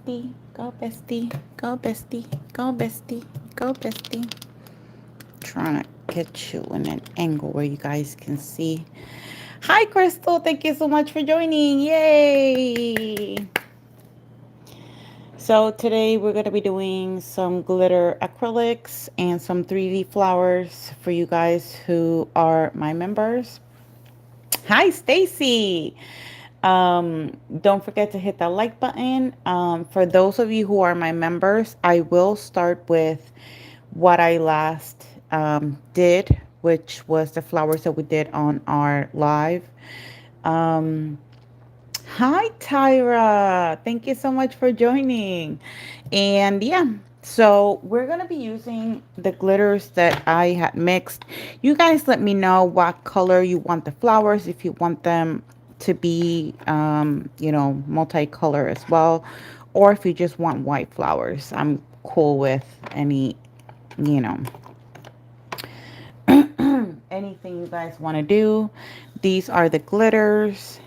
bestie. Go, bestie. Go, bestie. Go, bestie. Go, bestie. Trying to get you in an angle where you guys can see. Hi, Crystal. Thank you so much for joining. Yay. So today we're going to be doing some glitter acrylics and some 3D flowers for you guys who are my members. Hi, Stacy. Don't forget to hit that like button. For those of you who are my members, I will start with what I last did, which was the flowers that we did on our live. Um, Hi, Tyra. Thank you so much for joining. And yeah, so we're going to be using the glitters that I had mixed. You guys let me know what color you want the flowers, if you want them to be, you know, multicolor as well, or if you just want white flowers. I'm cool with any, you know, anything you guys want to do. These are the glitters.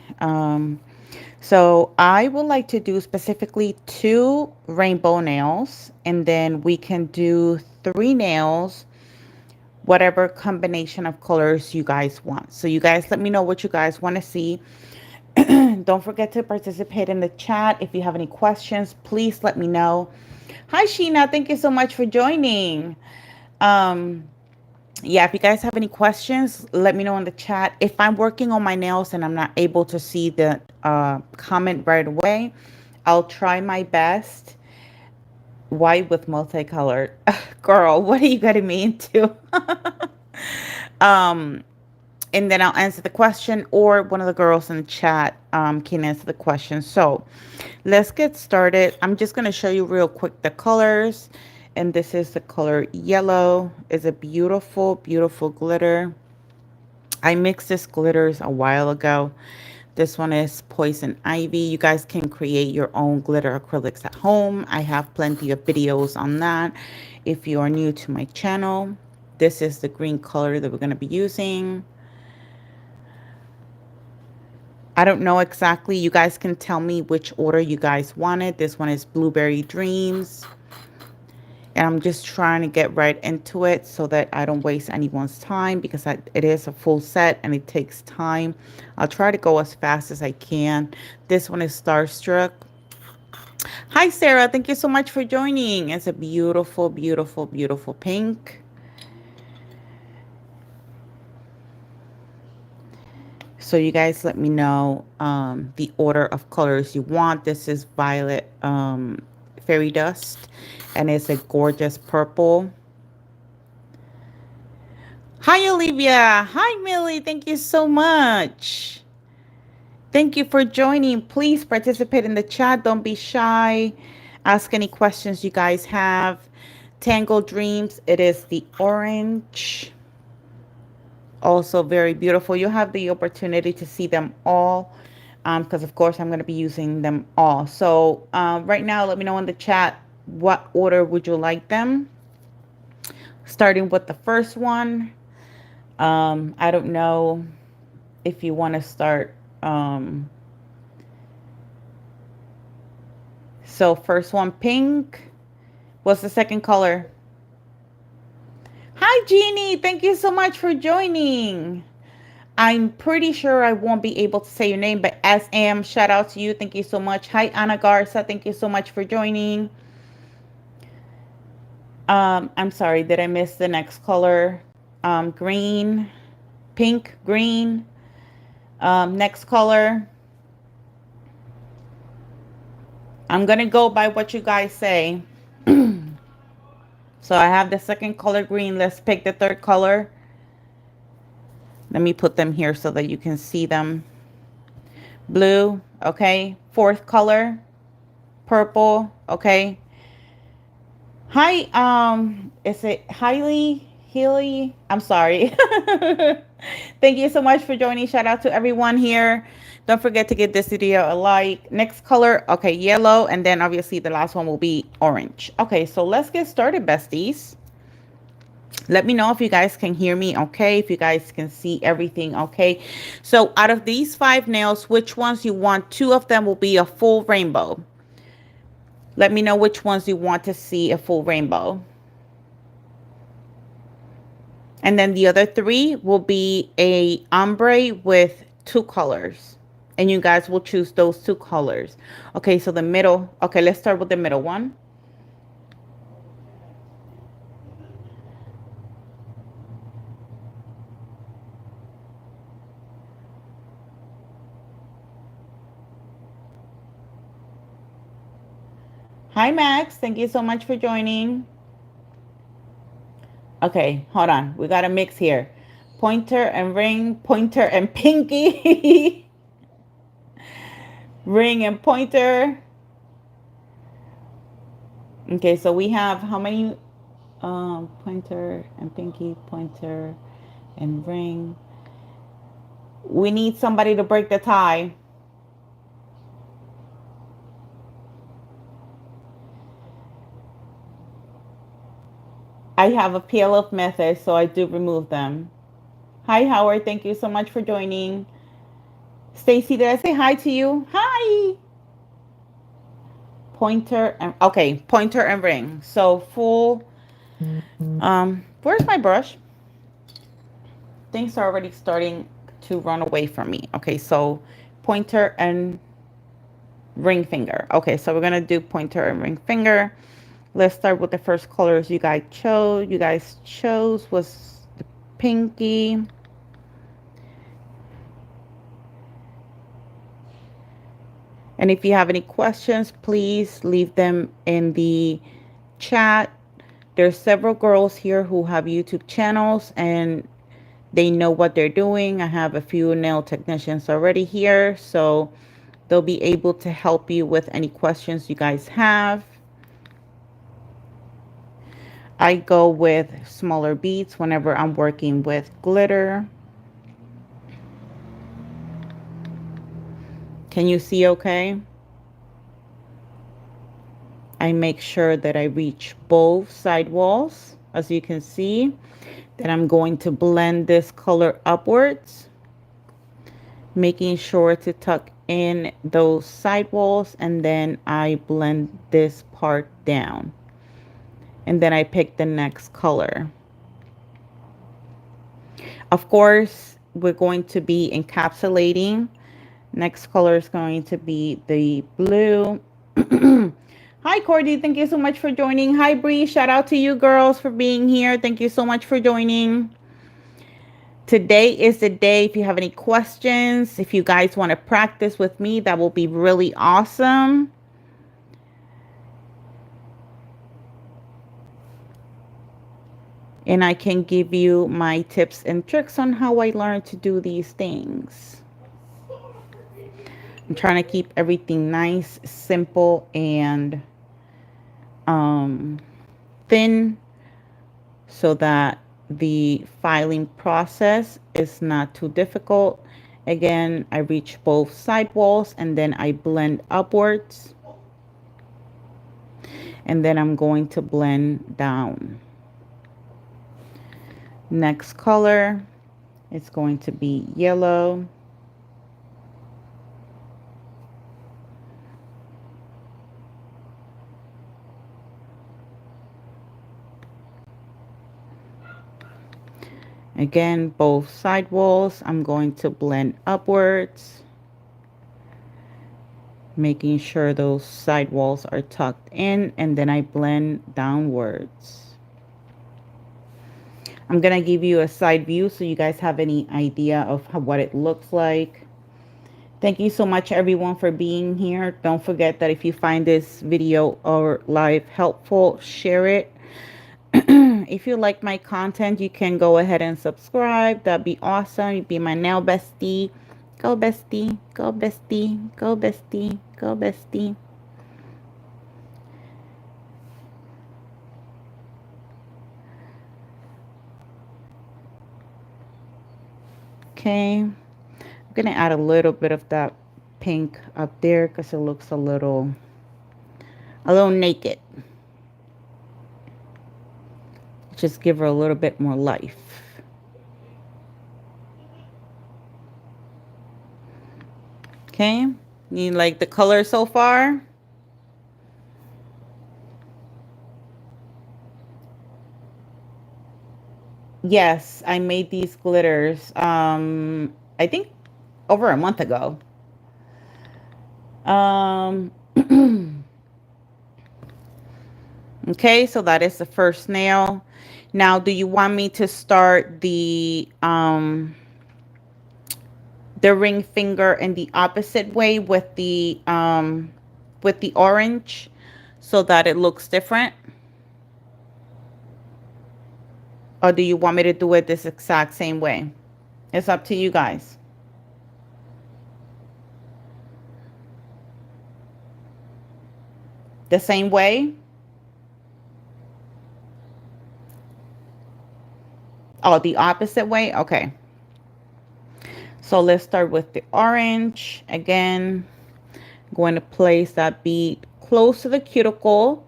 So I would like to do specifically 2 rainbow nails, and then we can do 3 nails, whatever combination of colors you guys want. So you guys let me know what you guys want to see. Don't forget to participate in the chat. If you have any questions, please let me know. Hi, Sheena. Thank you so much for joining. Yeah, if you guys have any questions, let me know in the chat. If I'm working on my nails and I'm not able to see the comment right away, I'll try my best. White with multicolored. Girl, what are you getting me into? um, and then I'll answer the question, or one of the girls in the chat can answer the question. So let's get started. I'm just going to show you real quick the colors. And this is the color yellow. It's a beautiful, beautiful glitter. I mixed this glitters a while ago. This one is Poison Ivy. You guys can create your own glitter acrylics at home. I have plenty of videos on that. If you are new to my channel, this is the green color that we're going to be using. I don't know exactly. You guys can tell me which order you guys wanted. This one is Blueberry Dreams. And I'm just trying to get right into it so that I don't waste anyone's time, because it is a full set and it takes time. I'll try to go as fast as I can. This one is Starstruck. Hi, Sarah. Thank you so much for joining. It's a beautiful, beautiful, beautiful pink. So you guys let me know the order of colors you want. This is Violet Fairy Dust, and it's a gorgeous purple. Hi, Olivia. Hi, Millie. Thank you so much. Thank you for joining. Please participate in the chat. Don't be shy. Ask any questions you guys have. Tangled Dreams. It is the orange. Also very beautiful. You have the opportunity to see them all, because of course I'm going to be using them all. So right now, let me know in the chat, what order would you like them? Starting with the first one. I don't know if you want to start. So first one, pink. What's the second color? Hi, Jeannie. Thank you so much for joining. I'm pretty sure I won't be able to say your name, but SM, shout out to you. Thank you so much. Hi, Ana Garza. Thank you so much for joining. I'm sorry, did I miss the next color? Green, pink, green. Next color. I'm going to go by what you guys say. So I have the second color, green. Let's pick the third color. Let me put them here so that you can see them. Blue, okay. Fourth color, purple, okay. Hi, is it Healy? I'm sorry. Thank you so much for joining. Shout out to everyone here. Don't forget to give this video a like. Next color, okay, yellow, and then obviously the last one will be orange. Okay, so let's get started, besties. Let me know if you guys can hear me okay, if you guys can see everything okay. So out of these 5 nails, which ones you want? 2 of them will be a full rainbow. Let me know which ones you want to see a full rainbow. And then the other three will be a ombre with 2 colors. And you guys will choose those 2 colors. Okay, so the middle. Okay, let's start with the middle one. Hi, Max. Thank you so much for joining. Okay, hold on. We got a mix here. Pointer and ring, pointer and pinky. Ring and pointer. Okay, so we have how many? Pointer and pinky, pointer and ring. We need somebody to break the tie. I have a PLF method, so I do remove them. Hi, Howard. Thank you so much for joining. Stacy, did I say hi to you? Hi. Pointer and okay, pointer and ring. So full. Where's my brush? Things are already starting to run away from me. Okay, so pointer and ring finger. Okay, so we're gonna do pointer and ring finger. Let's start with the first colors you guys chose. Was the pinky. And if you have any questions, please leave them in the chat. There's several girls here who have YouTube channels and they know what they're doing. I have a few nail technicians already here, so they'll be able to help you with any questions you guys have. I go with smaller beads whenever I'm working with glitter. Can you see okay? I make sure that I reach both side walls, as you can see. Then I'm going to blend this color upwards, making sure to tuck in those side walls, and then I blend this part down. And then I pick the next color. Of course, we're going to be encapsulating. Next color is going to be the blue. Hi, Cordy. Thank you so much for joining. Hi, Bree. Shout out to you girls for being here. Thank you so much for joining. Today is the day. If you have any questions, if you guys want to practice with me, that will be really awesome. And I can give you my tips and tricks on how I learned to do these things. I'm trying to keep everything nice, simple, and thin so that the filing process is not too difficult. Again, I reach both side walls and then I blend upwards. And then I'm going to blend down. Next color, it's going to be yellow. Again, both side walls, I'm going to blend upwards, making sure those side walls are tucked in, and then I blend downwards. I'm going to give you a side view so you guys have any idea of what it looks like. Thank you so much, everyone, for being here. Don't forget that if you find this video or live helpful, share it. If you like my content, you can go ahead and subscribe. That'd be awesome. You'd be my nail bestie. Go bestie, go bestie, go bestie, go bestie. Okay, I'm gonna add a little bit of that pink up there because it looks a little naked. Just give her a little bit more life. Okay, you like the color so far? Yes, I made these glitters, I think over a month ago. Um, okay, so that is the first nail. Now, do you want me to start the ring finger in the opposite way with the orange so that it looks different? Or do you want me to do it this exact same way? It's up to you guys. The same way? Oh, the opposite way? Okay. So let's start with the orange. Again, going to place that bead close to the cuticle,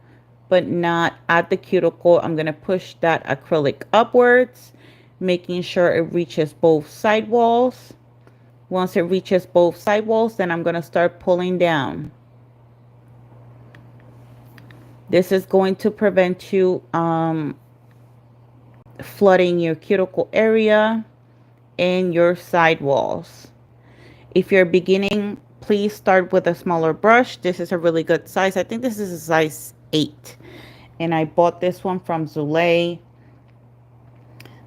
but not at the cuticle. I'm going to push that acrylic upwards, making sure it reaches both side walls. Once it reaches both side walls, then I'm going to start pulling down. This is going to prevent you flooding your cuticle area and your side walls. If you're beginning, please start with a smaller brush. This is a really good size. I think this is a size 8. And I bought this one from Zulay.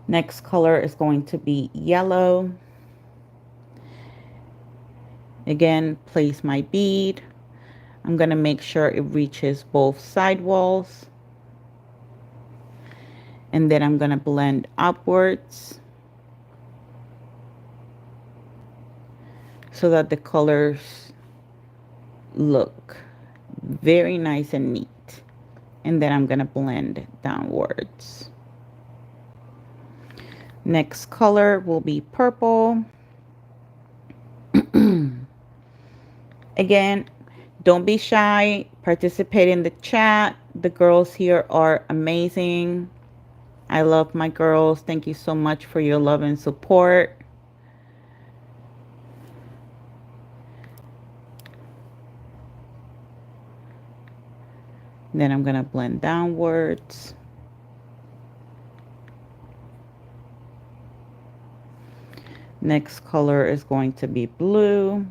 Next color is going to be yellow. Again, place my bead. I'm going to make sure it reaches both side walls. And then I'm going to blend upwards so that the colors look very nice and neat. And then I'm going to blend downwards. Next color will be purple. Again, don't be shy. Participate in the chat. The girls here are amazing. I love my girls. Thank you so much for your love and support. Then I'm going to blend downwards. Next color is going to be blue.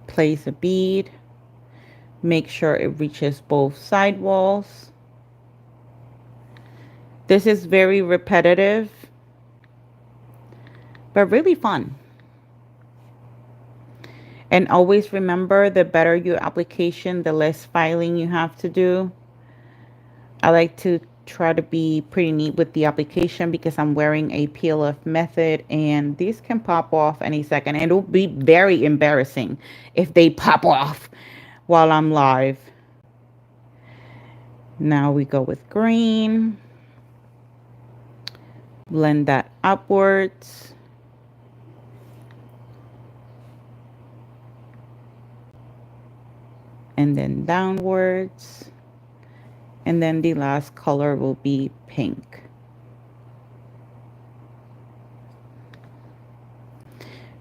Place a bead. Make sure it reaches both side walls. This is very repetitive, but really fun. And always remember, the better your application, the less filing you have to do. I like to try to be pretty neat with the application because I'm wearing a peel-off method and these can pop off any second. And it'll be very embarrassing if they pop off while I'm live. Now we go with green. Blend that upwards. And then downwards. And then the last color will be pink.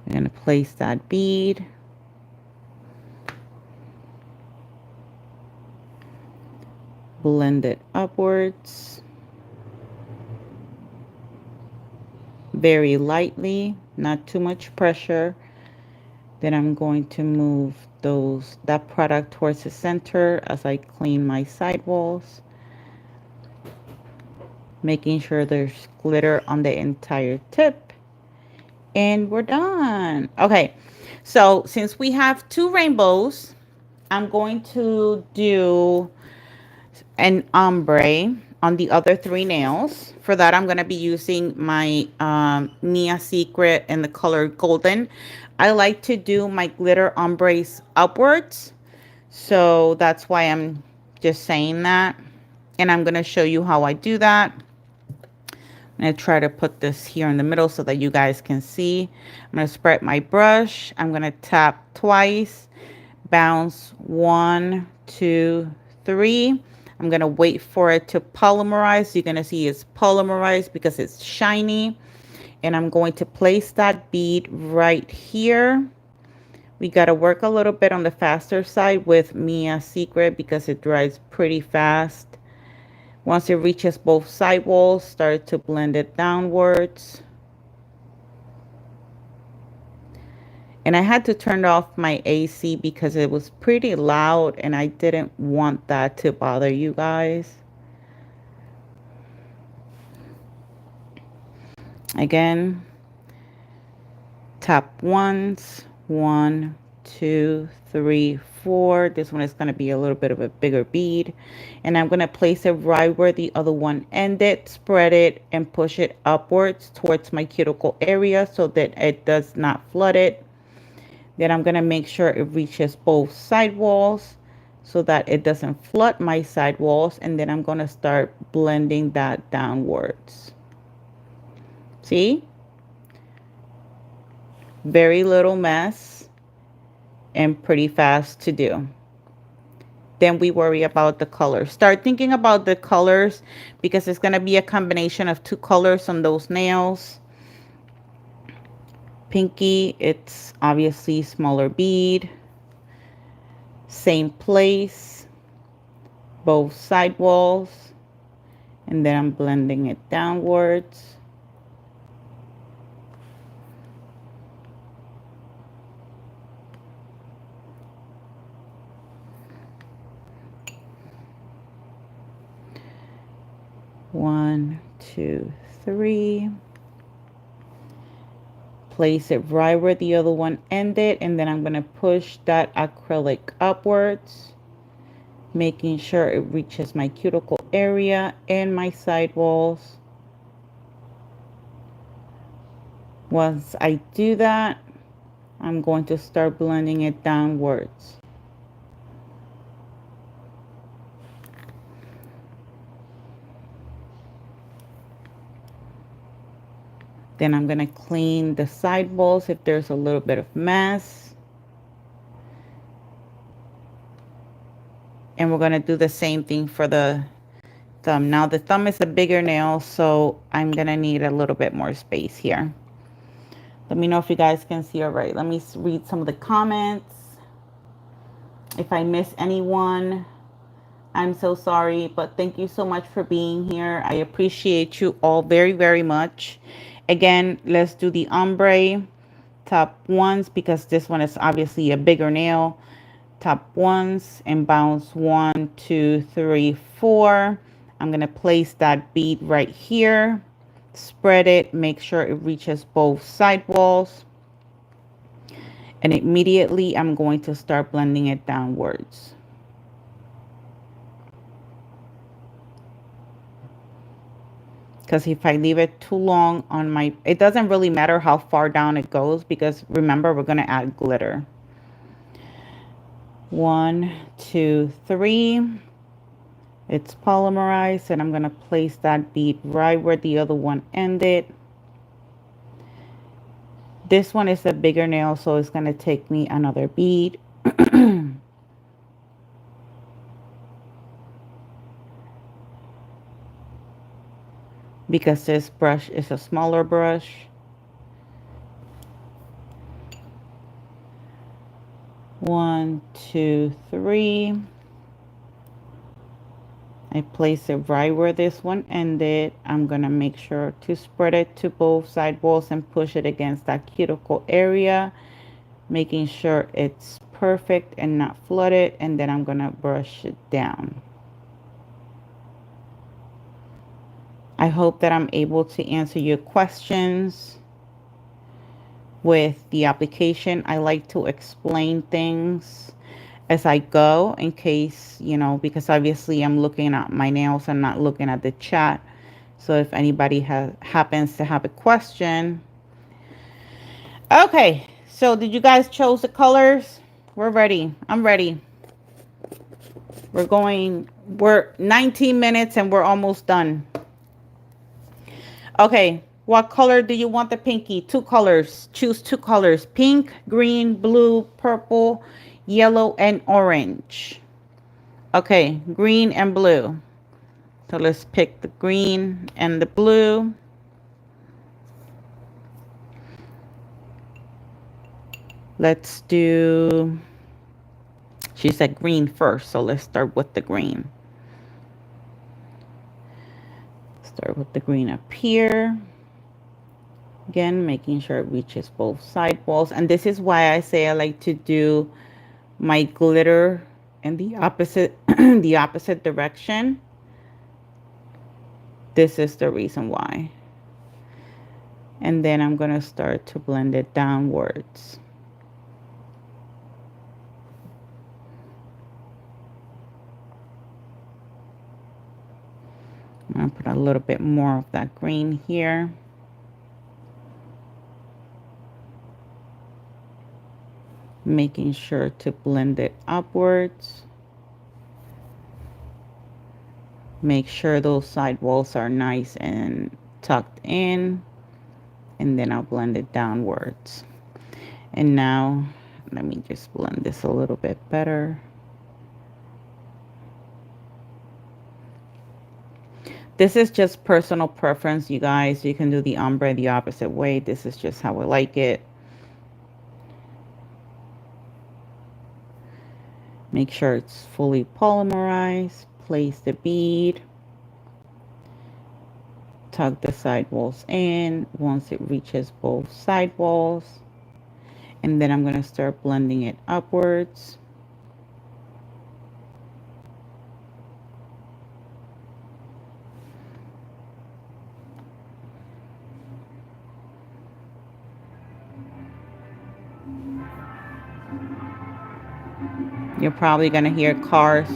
I'm going to place that bead. Blend it upwards. Very lightly, not too much pressure. Then I'm going to move that product towards the center as I clean my side walls, making sure there's glitter on the entire tip. And we're done. Okay, so since we have 2 rainbows, I'm going to do an ombre on the other 3 nails. For that, I'm going to be using my Nia Secret in the color golden. I like to do my glitter ombres upwards, so that's why I'm just saying that. And I'm going to show you how I do that. I'm going to try to put this here in the middle so that you guys can see. I'm going to spread my brush. I'm going to tap twice, bounce 1, 2, 3. I'm going to wait for it to polymerize. You're going to see it's polymerized because it's shiny. And I'm going to place that bead right here We got to work a little bit on the faster side with Mia's Secret because it dries pretty fast. Once it reaches both side walls, start to blend it downwards. And I had to turn off my AC because it was pretty loud and I didn't want that to bother you guys. Again, tap once, 1, 2, 3, 4. This one is going to be a little bit of a bigger bead. And I'm going to place it right where the other one ended, spread it, and push it upwards towards my cuticle area so that it does not flood it. Then I'm going to make sure it reaches both side walls so that it doesn't flood my side walls. And then I'm going to start blending that downwards. See? Very little mess and pretty fast to do. Then we worry about the colors. Start thinking about the colors because it's going to be a combination of 2 colors on those nails. Pinky, it's obviously smaller bead. Same place. Both side walls. And then I'm blending it downwards. One, 2, 3. Place it right where the other one ended, and then I'm going to push that acrylic upwards, making sure it reaches my cuticle area and my side walls. Once I do that, I'm going to start blending it downwards. Then I'm going to clean the side walls if there's a little bit of mess. And we're going to do the same thing for the thumb. Now the thumb is a bigger nail, so I'm going to need a little bit more space here. Let me know if you guys can see all right. Let me read some of the comments. If I miss anyone, I'm so sorry, but thank you so much for being here. I appreciate you all very, very much. Again, let's do the ombre. Top once, because this one is obviously a bigger nail. Top once and bounce 1, 2, 3, 4. I'm going to place that bead right here. Spread it. Make sure it reaches both side walls. And immediately I'm going to start blending it downwards. Because if I leave it too long on my, it doesn't really matter how far down it goes because remember we're going to add glitter. 1, 2, 3. It's polymerized and I'm going to place that bead right where the other one ended. This one is a bigger nail, so it's going to take me another bead. Because this brush is a smaller brush. One, 2, 3. I place it right where this one ended. I'm going to make sure to spread it to both side walls and push it against that cuticle area, making sure it's perfect and not flooded. And then I'm going to brush it down. I hope that I'm able to answer your questions with the application. I like to explain things as I go in case, you know, because obviously I'm looking at my nails and not looking at the chat. So if anybody happens to have a question. Okay, so did you guys choose the colors? We're ready. I'm ready. We're 19 minutes and we're almost done. Okay, what color do you want the pinky? 2 colors. Choose 2 colors. Pink, green, blue, purple, yellow, and orange. Okay, green and blue. So let's pick the green and the blue. Let's do, she said green first, so let's start with the green. Start with the green up here. Again, making sure it reaches both side walls. And this is why I say I like to do my glitter in the opposite the opposite direction. This is the reason why. And then I'm going to start to blend it downwards. I'm going to put a little bit more of that green here. Making sure to blend it upwards. Make sure those side walls are nice and tucked in. And then I'll blend it downwards. And now, let me just blend this a little bit better. This is just personal preference, you guys. You can do the ombre the opposite way. This is just how I like it. Make sure it's fully polymerized. Place the bead. Tuck the side walls in once it reaches both side walls. And then I'm going to start blending it upwards. You're probably going to hear cars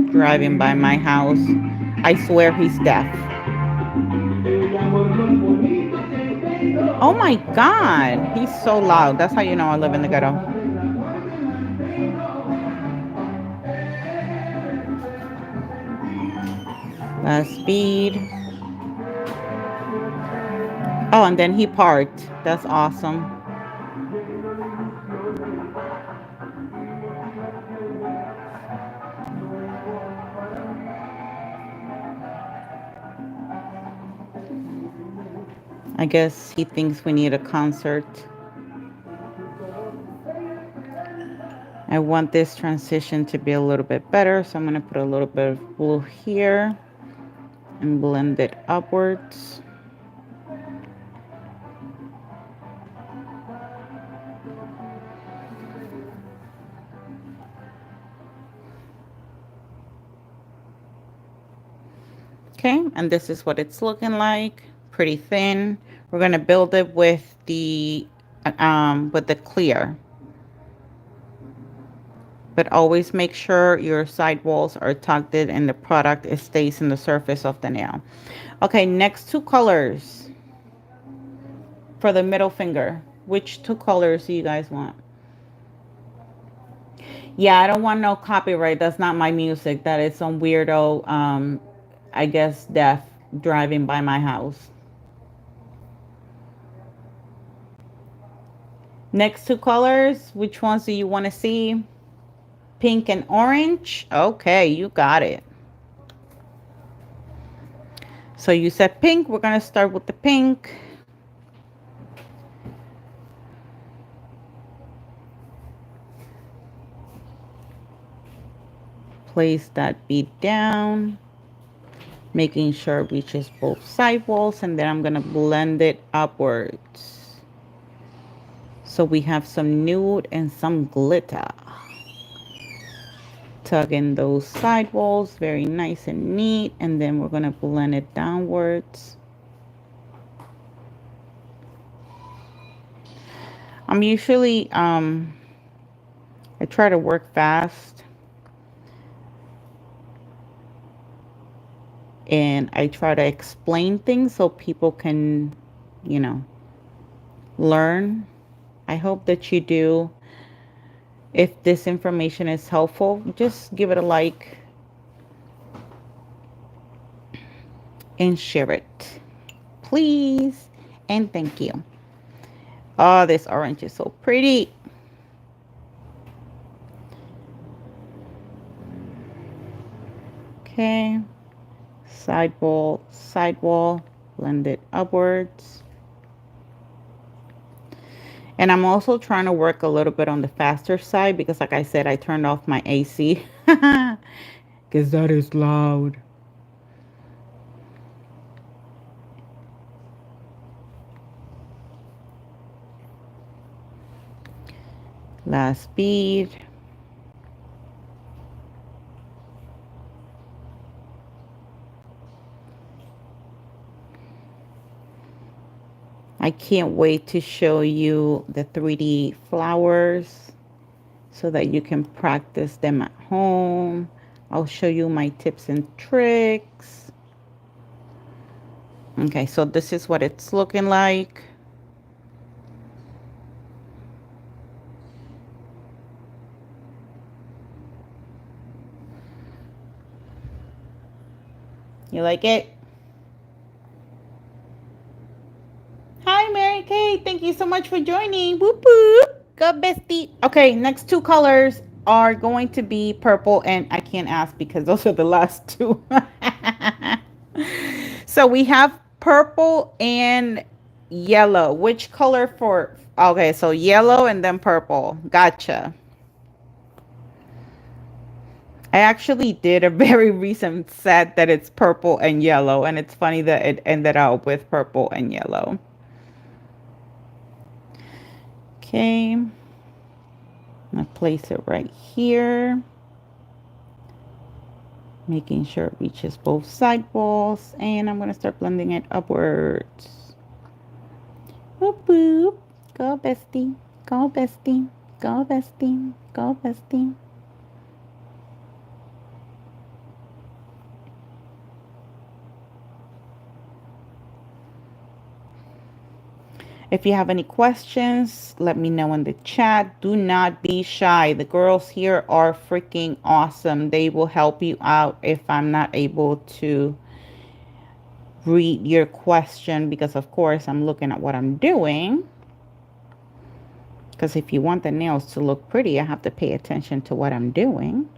driving by my house. I swear he's deaf. Oh my God, he's so loud. That's how you know I live in the ghetto. Last bead. Oh, and then he parked. That's awesome. I guess he thinks we need a concert. I want this transition to be a little bit better, so I'm going to put a little bit of blue here and blend it upwards. Okay, and this is what it's looking like. Pretty thin. We're going to build it with the clear. But always make sure your side walls are tucked in and the product stays in the surface of the nail. Okay, next two colors for the middle finger. Which two colors do you guys want? Yeah, I don't want no copyright. That's not my music. That is some weirdo, I guess, deaf driving by my house. Next two colors, which ones do you want to see? Pink and orange? Okay, you got it. So you said pink. We're going to start with the pink. Place that bead down, making sure it reaches both side walls, and then I'm going to blend it upwards. So we have some nude and some glitter. Tuck in those side walls, very nice and neat, and then we're going to blend it downwards. I'm usually, I try to work fast. And I try to explain things so people can, you know, learn. I hope that you do. If this information is helpful, just give it a like and share it, please. And thank you. Oh, this orange is so pretty. Okay. Side wall, blend it upwards. And I'm also trying to work a little bit on the faster side because, like I said, I turned off my AC because that is loud. Last bead. I can't wait to show you the 3D flowers so that you can practice them at home. I'll show you my tips and tricks. Okay, so this is what it's looking like. You like it? Hi, Mary Kay. Thank you so much for joining. Whoop whoop. Go, bestie. Okay, next two colors are going to be purple, and I can't ask because those are the last two. So we have purple and yellow. Which color for? Okay, so yellow and then purple. Gotcha. I actually did a very recent set that it's purple and yellow, and it's funny that it ended up with purple and yellow. Okay, I'm gonna place it right here, making sure it reaches both side walls, and I'm gonna start blending it upwards. Whoop whoop, go bestie, go bestie, go bestie, go bestie. If you have any questions, let me know in the chat. Do not be shy. The girls here are freaking awesome. They will help you out if I'm not able to read your question because, of course, I'm looking at what I'm doing. Because if you want the nails to look pretty, I have to pay attention to what I'm doing.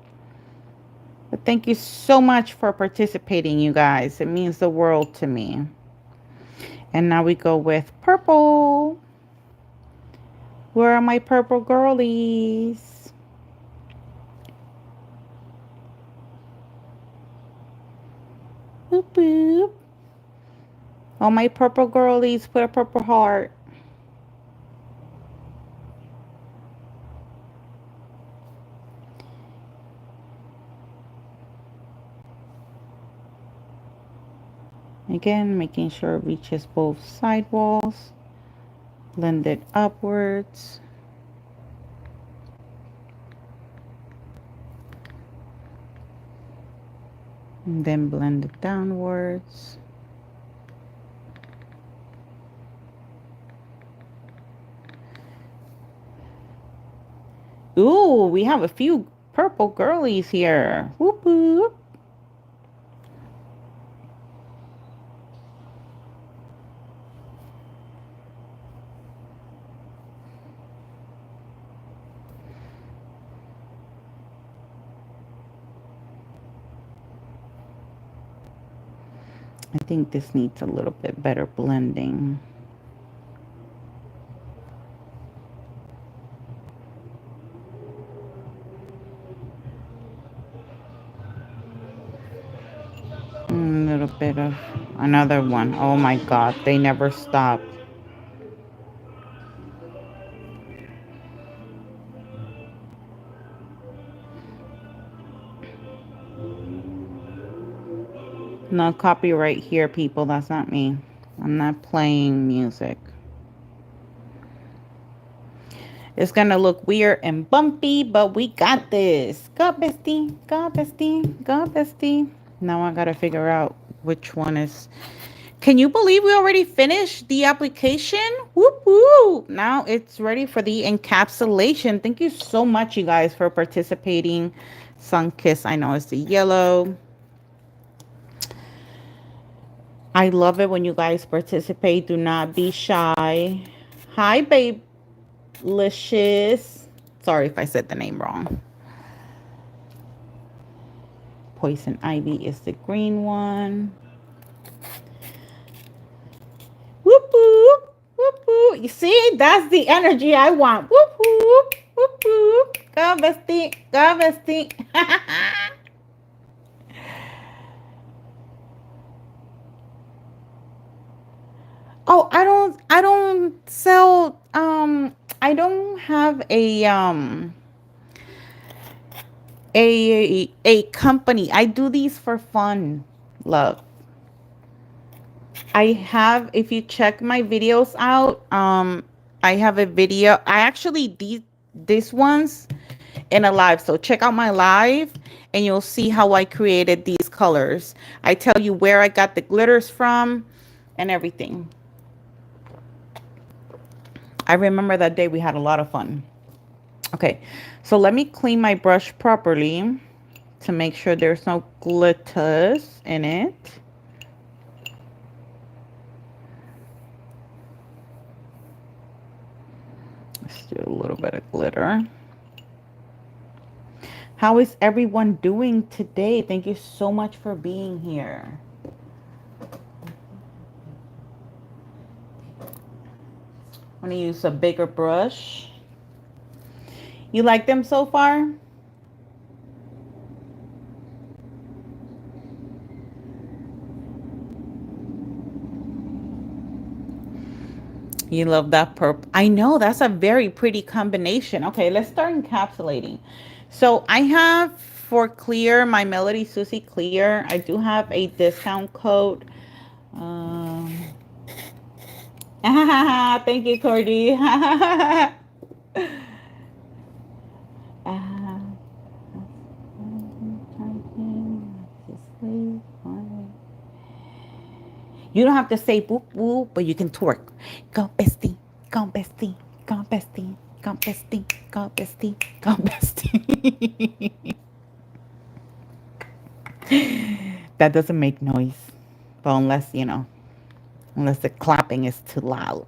But thank you so much for participating, you guys. It means the world to me. And now we go with purple. Where are my purple girlies? Boop, boop. All my purple girlies, put a purple heart. Again, making sure it reaches both side walls. Blend it upwards. And then blend it downwards. Ooh, we have a few purple girlies here. Whoop whoop. I think this needs a little bit better blending. A little bit of another one. Oh my God, they never stop. No copyright here, people. That's not me. I'm not playing music. It's gonna look weird and bumpy, but we got this. Go, bestie. Go, bestie. Go, bestie. Now I gotta figure out which one is. Can you believe we already finished the application? Whoop whoop. Now it's ready for the encapsulation. Thank you so much, you guys, for participating. Sun Kiss, I know it's the yellow. I love it when you guys participate. Do not be shy. Hi, babe. Licious. Sorry if I said the name wrong. Poison Ivy is the green one. Whoop whoop. Whoop whoop. You see, that's the energy I want. Whoop, whoop, whoop, whoop. Go, bestie. Go, bestie. Oh, I don't sell, I don't have a company. I do these for fun, love. I have, if you check my videos out, I have a video. I actually did these ones in a live. So check out my live and you'll see how I created these colors. I tell you where I got the glitters from and everything. I remember that day we had a lot of fun. Okay, so let me clean my brush properly to make sure there's no glitters in it. Let's do a little bit of glitter. How is everyone doing today? Thank you so much for being here. I'm going to use a bigger brush. You like them so far? You love that purple. I know, that's a very pretty combination. Okay, let's start encapsulating. So I have for clear, my Melody Susie Clear, I do have a discount code. Thank you, Cordy. You don't have to say boop boop, but you can twerk. Go bestie, go bestie, go bestie, go bestie, go bestie, go bestie. That doesn't make noise. But unless, you know, unless the clapping is too loud.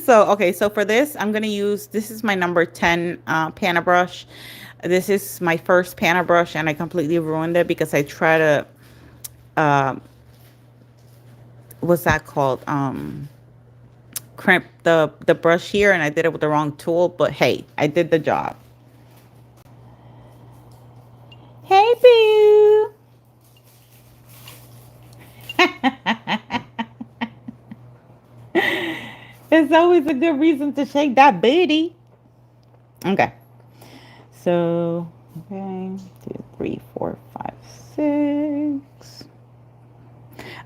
So, okay, so for this, I'm going to use, this is my number 10 panna brush. This is my first panna brush, and I completely ruined it because I try to, what's that called? Crimp the brush here, and I did it with the wrong tool, but hey, I did the job. Hey, boo. It's always a good reason to shake that booty. Okay. So, okay, 2, 3, 4, 5, 6.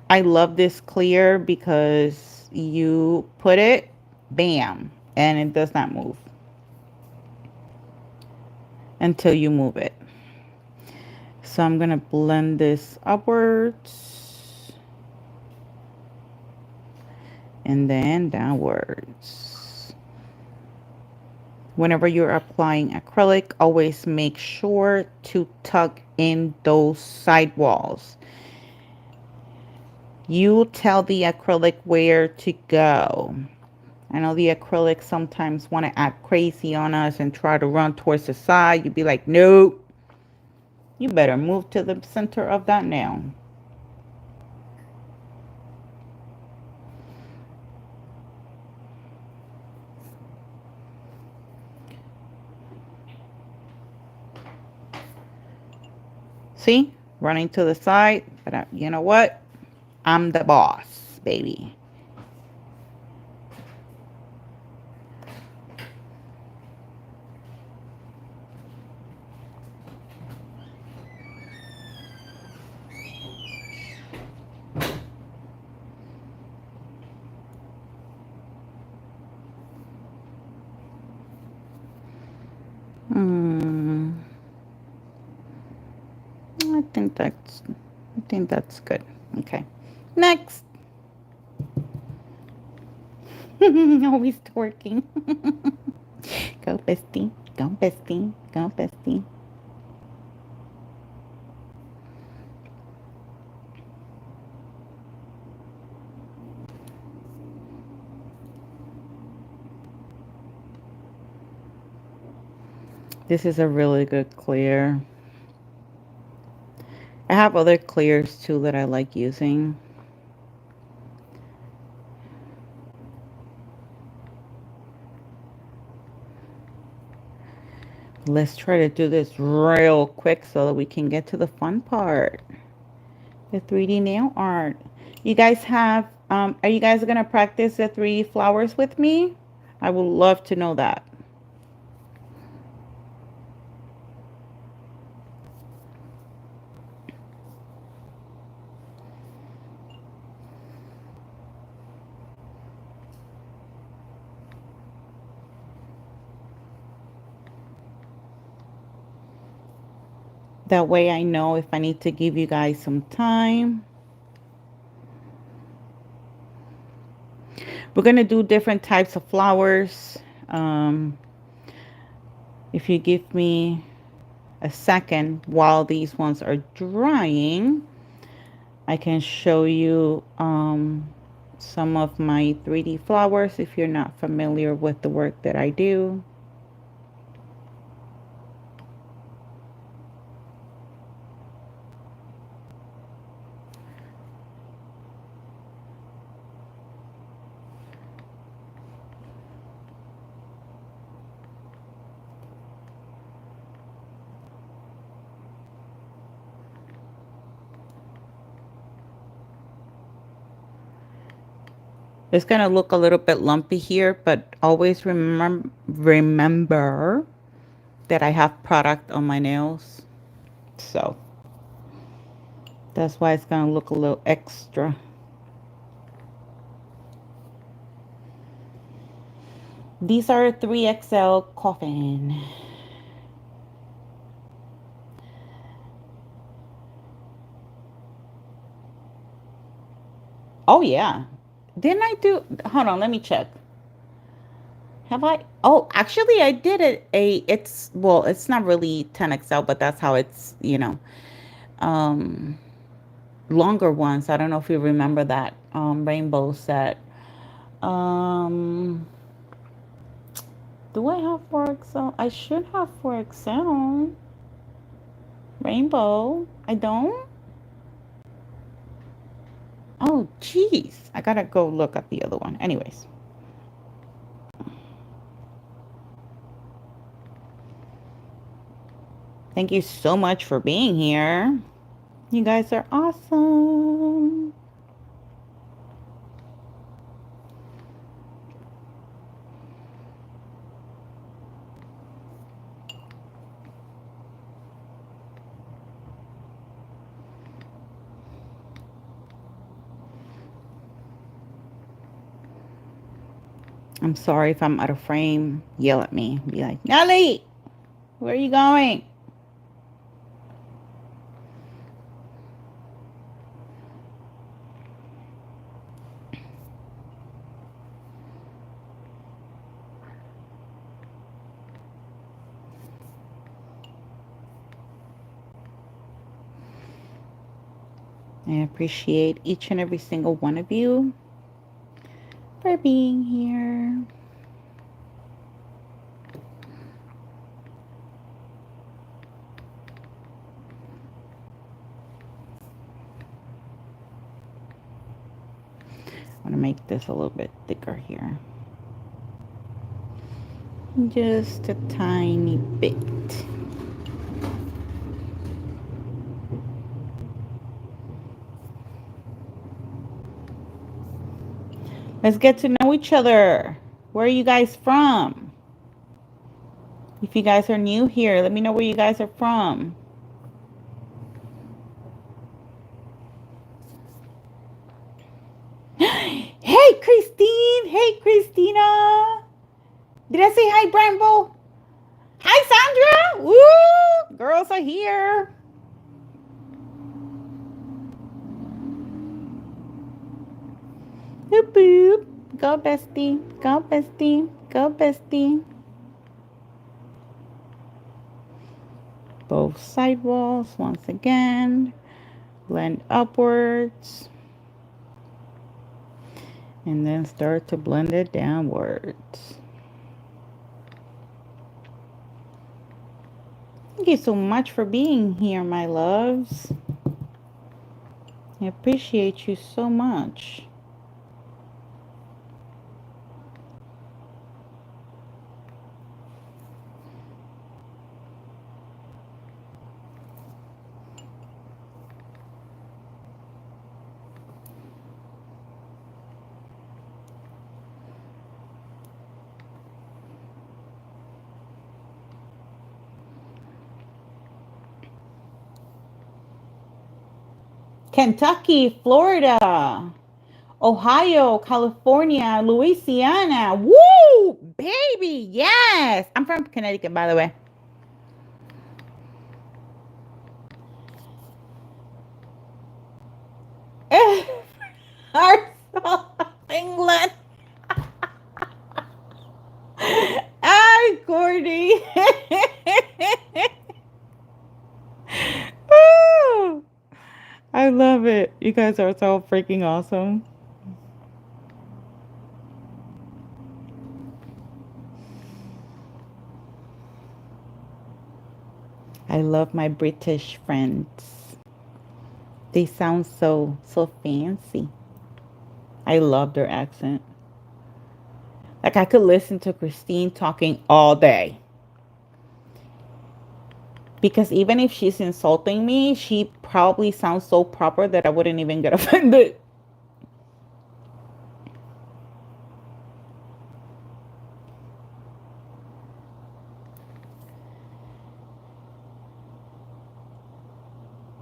I love this clear because you put it, bam, and it does not move until you move it. So I'm going to blend this upwards and then downwards. Whenever you're applying acrylic, always make sure to tuck in those side walls. You tell the acrylic where to go. I know the acrylics sometimes want to act crazy on us and try to run towards the side. You'd be like, nope. You better move to the center of that nail. See? Running to the side. But you know what? I'm the boss, baby. I think that's good. Okay. Next. Always twerking. Go bestie. Go bestie. Go bestie. This is a really good clear. I have other clears too that I like using. Let's try to do this real quick so that we can get to the fun part. The 3D nail art. You guys have, are you guys going to practice the 3D flowers with me? I would love to know that. That way I know if I need to give you guys some time. We're going to do different types of flowers. If you give me a second while these ones are drying, I can show you some of my 3D flowers if you're not familiar with the work that I do. It's going to look a little bit lumpy here, but always remember that I have product on my nails. So that's why it's going to look a little extra. These are 3XL coffin. Oh, yeah. Didn't I do? Hold on, let me check. Have I? Oh, actually, I did it. It's, well, it's not really 10XL, but that's how it's, um, longer ones. I don't know if you remember that rainbow set. Um, do I have 4XL? I should have 4XL. Rainbow. I don't? Oh, jeez. I gotta go look at the other one. Anyways. Thank you so much for being here. You guys are awesome. I'm sorry if I'm out of frame. Yell at me. Be like, Nelly, where are you going? I appreciate each and every single one of you for being here. I'm going to make this a little bit thicker here. Just a tiny bit. Let's get to know each other. Where are you guys from? If you guys are new here, let me know where you guys are from. Hey, Christine. Hey, Christina. Did I say hi, Bramble? Hi, Sandra. Woo! Girls are here. Boop, boop. Go, bestie. Go, bestie. Go, bestie. Both side walls once again. Blend upwards. And then start to blend it downwards. Thank you so much for being here, my loves. I appreciate you so much. Kentucky, Florida, Ohio, California, Louisiana. Woo! Baby, yes. I'm from Connecticut, by the way. Arsenal, England. Hi, Gordy. I love it. You guys are so freaking awesome. I love my British friends. They sound so fancy. I love their accent. Like I could listen to Christine talking all day. Because even if she's insulting me, she probably sounds so proper that I wouldn't even get offended.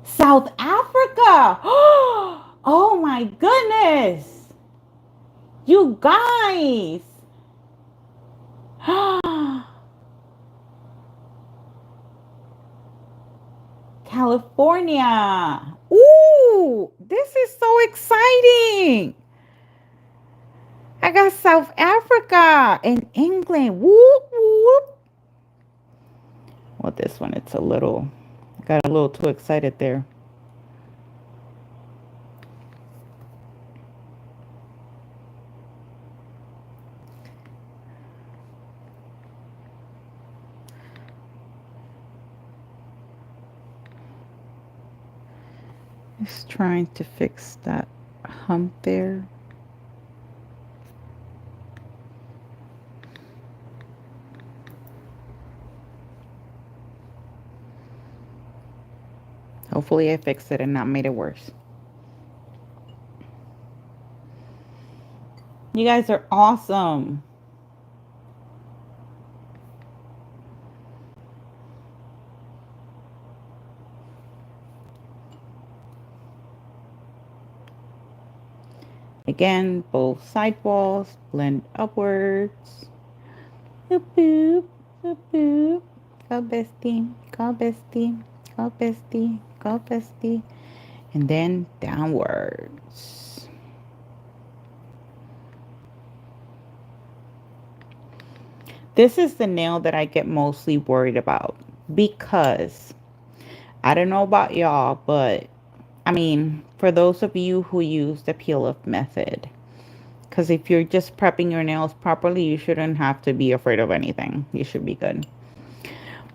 South Africa. Oh my goodness. You guys. California. Ooh, this is so exciting. I got South Africa and England. Whoop, whoop. Well, this one, it's a little, got a little too excited there. Just trying to fix that hump there. Hopefully I fixed it and not made it worse. You guys are awesome. Again, both side walls blend upwards. Boop, boop, boop, boop. Go bestie, go bestie, go bestie, go bestie. And then downwards. This is the nail that I get mostly worried about because I don't know about y'all, but I mean, for those of you who use the peel-off method, because if you're just prepping your nails properly, you shouldn't have to be afraid of anything. You should be good.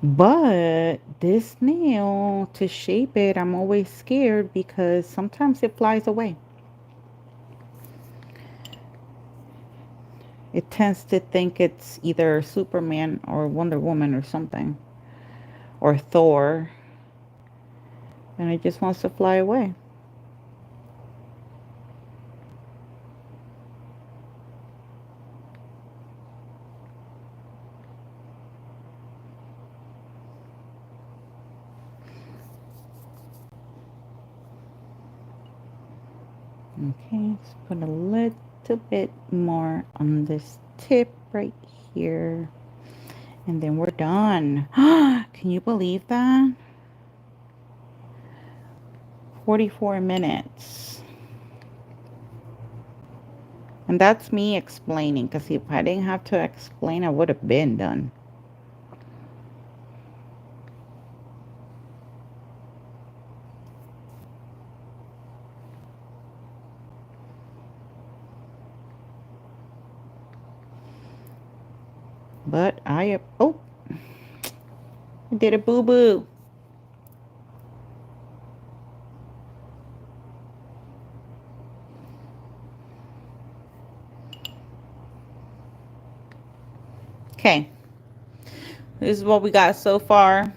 But this nail, to shape it, I'm always scared because sometimes it flies away. It tends to think it's either Superman or Wonder Woman or something. Or Thor. And it just wants to fly away. Okay, let's put a little bit more on this tip right here. And then we're done. Can you believe that? 44 minutes. And that's me explaining, because if I didn't have to explain, I would have been done. But I did a boo-boo. Okay. This is what we got so far.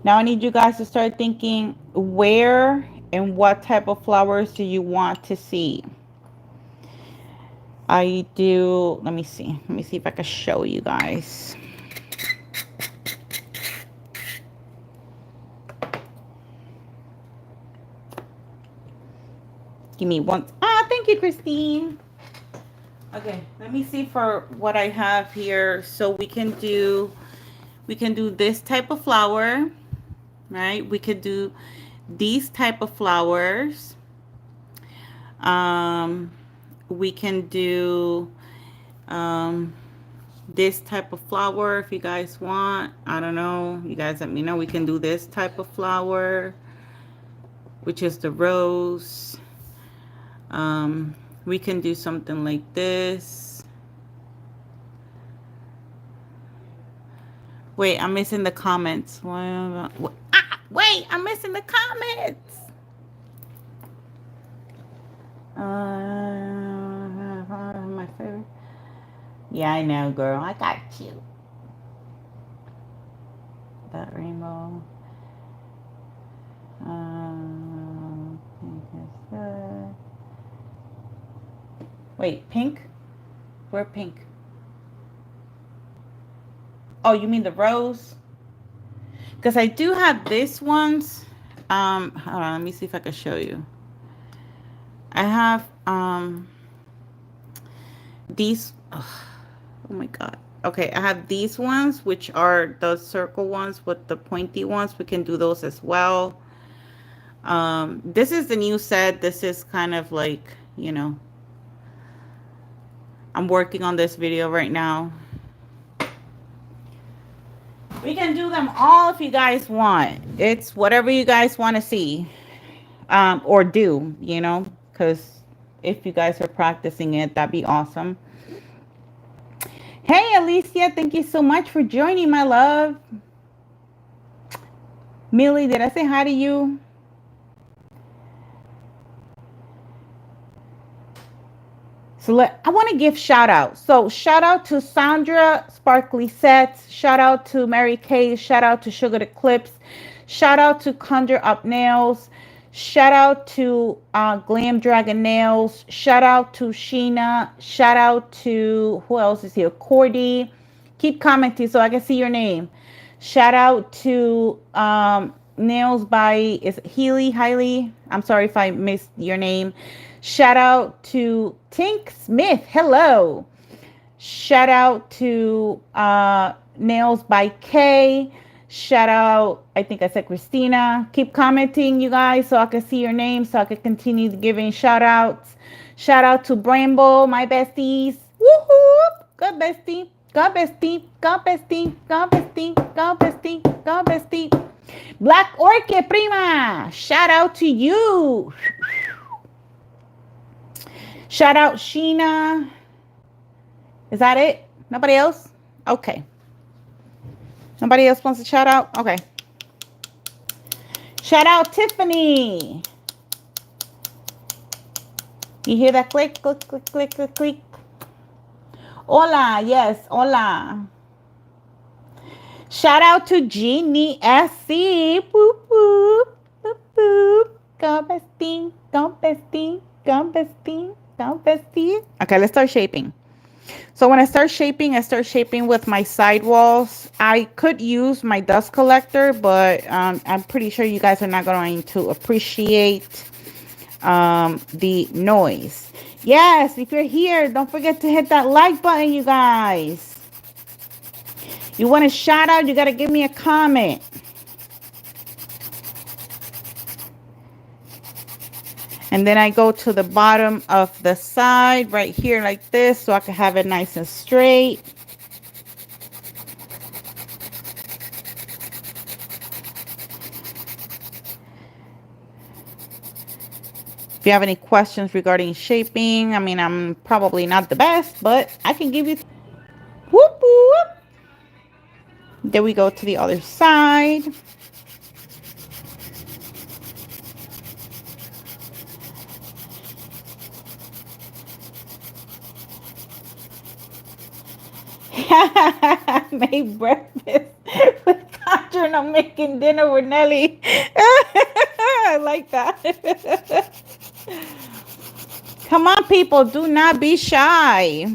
Now I need you guys to start thinking, where and what type of flowers do you want to see? I do, let me see. Let me see if I can show you guys. Give me one. Ah, thank you, Christine. Okay, let me see for what I have here. So we can do this type of flower, right? We could do these type of flowers. We can do this type of flower if you guys want. I don't know. You guys let me know. We can do this type of flower, which is the rose. We can do something like this. Wait, I'm missing the comments. Wait, I'm missing the comments. My favorite. Yeah, I know, girl. I got you. That rainbow. Pink is good. Wait, pink? Where pink? Oh, you mean the rose? Because I do have this ones. Hold on, let me see if I can show you. I have these. Oh my god. Okay, I have these ones, which are the circle ones with the pointy ones. We can do those as well. This is the new set. This is kind of like, you know, I'm working on this video right now. We can do them all if you guys want. It's whatever you guys want to see or do, you know, because if you guys are practicing it, that'd be awesome. Hey, Alicia, thank you so much for joining, my love. Millie, did I say hi to you? So I want to give shout out. So shout out to Sandra Sparkly Sets. Shout out to Mary Kay. Shout out to Sugar Eclipse. Shout out to Conjure Up Nails. Shout out to Glam Dragon Nails. Shout out to Sheena. Shout out to, who else is here? Cordy. Keep commenting so I can see your name. Shout out to Nails by, is it Hailey? I'm sorry if I missed your name. Shout out to Tink Smith. Hello. Shout out to Nails by Kay. Shout out, I think I said Christina. Keep commenting, you guys, so I can see your name, so I can continue giving shout outs. Shout out to Bramble, my besties. Woohoo! God bestie. God bestie. God bestie. God bestie. God bestie. God bestie. Black Orchid Prima. Shout out to you. Shout out Sheena. Is that it? Nobody else? Okay. Nobody else wants to shout out? Okay. Shout out Tiffany. You hear that click, click, click, click, click, click? Hola, yes, hola. Shout out to Jeannie SC. Boop, boop, boop, boop. Go bestie, go bestie, go bestie. Okay, let's start shaping. So when I start shaping with my sidewalls. I could use my dust collector, but I'm pretty sure you guys are not going to appreciate the noise. Yes, if you're here, don't forget to hit that like button, you guys. You want a shout out, you got to give me a comment. And then I go to the bottom of the side right here like this so I can have it nice and straight. If you have any questions regarding shaping, I mean, I'm probably not the best, but I can give you. Whoop, whoop. Then we go to the other side. Made breakfast with Conjure and I'm making dinner with Nelly. I like that. Come on, people. Do not be shy.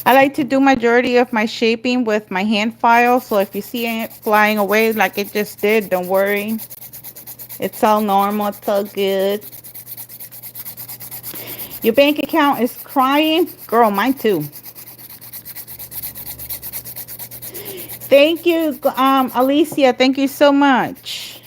I like to do majority of my shaping with my hand file. So if you see it flying away like it just did, don't worry. It's all normal. It's all good. Your bank account is crying. Girl, mine too. Thank you, Alicia. Thank you so much.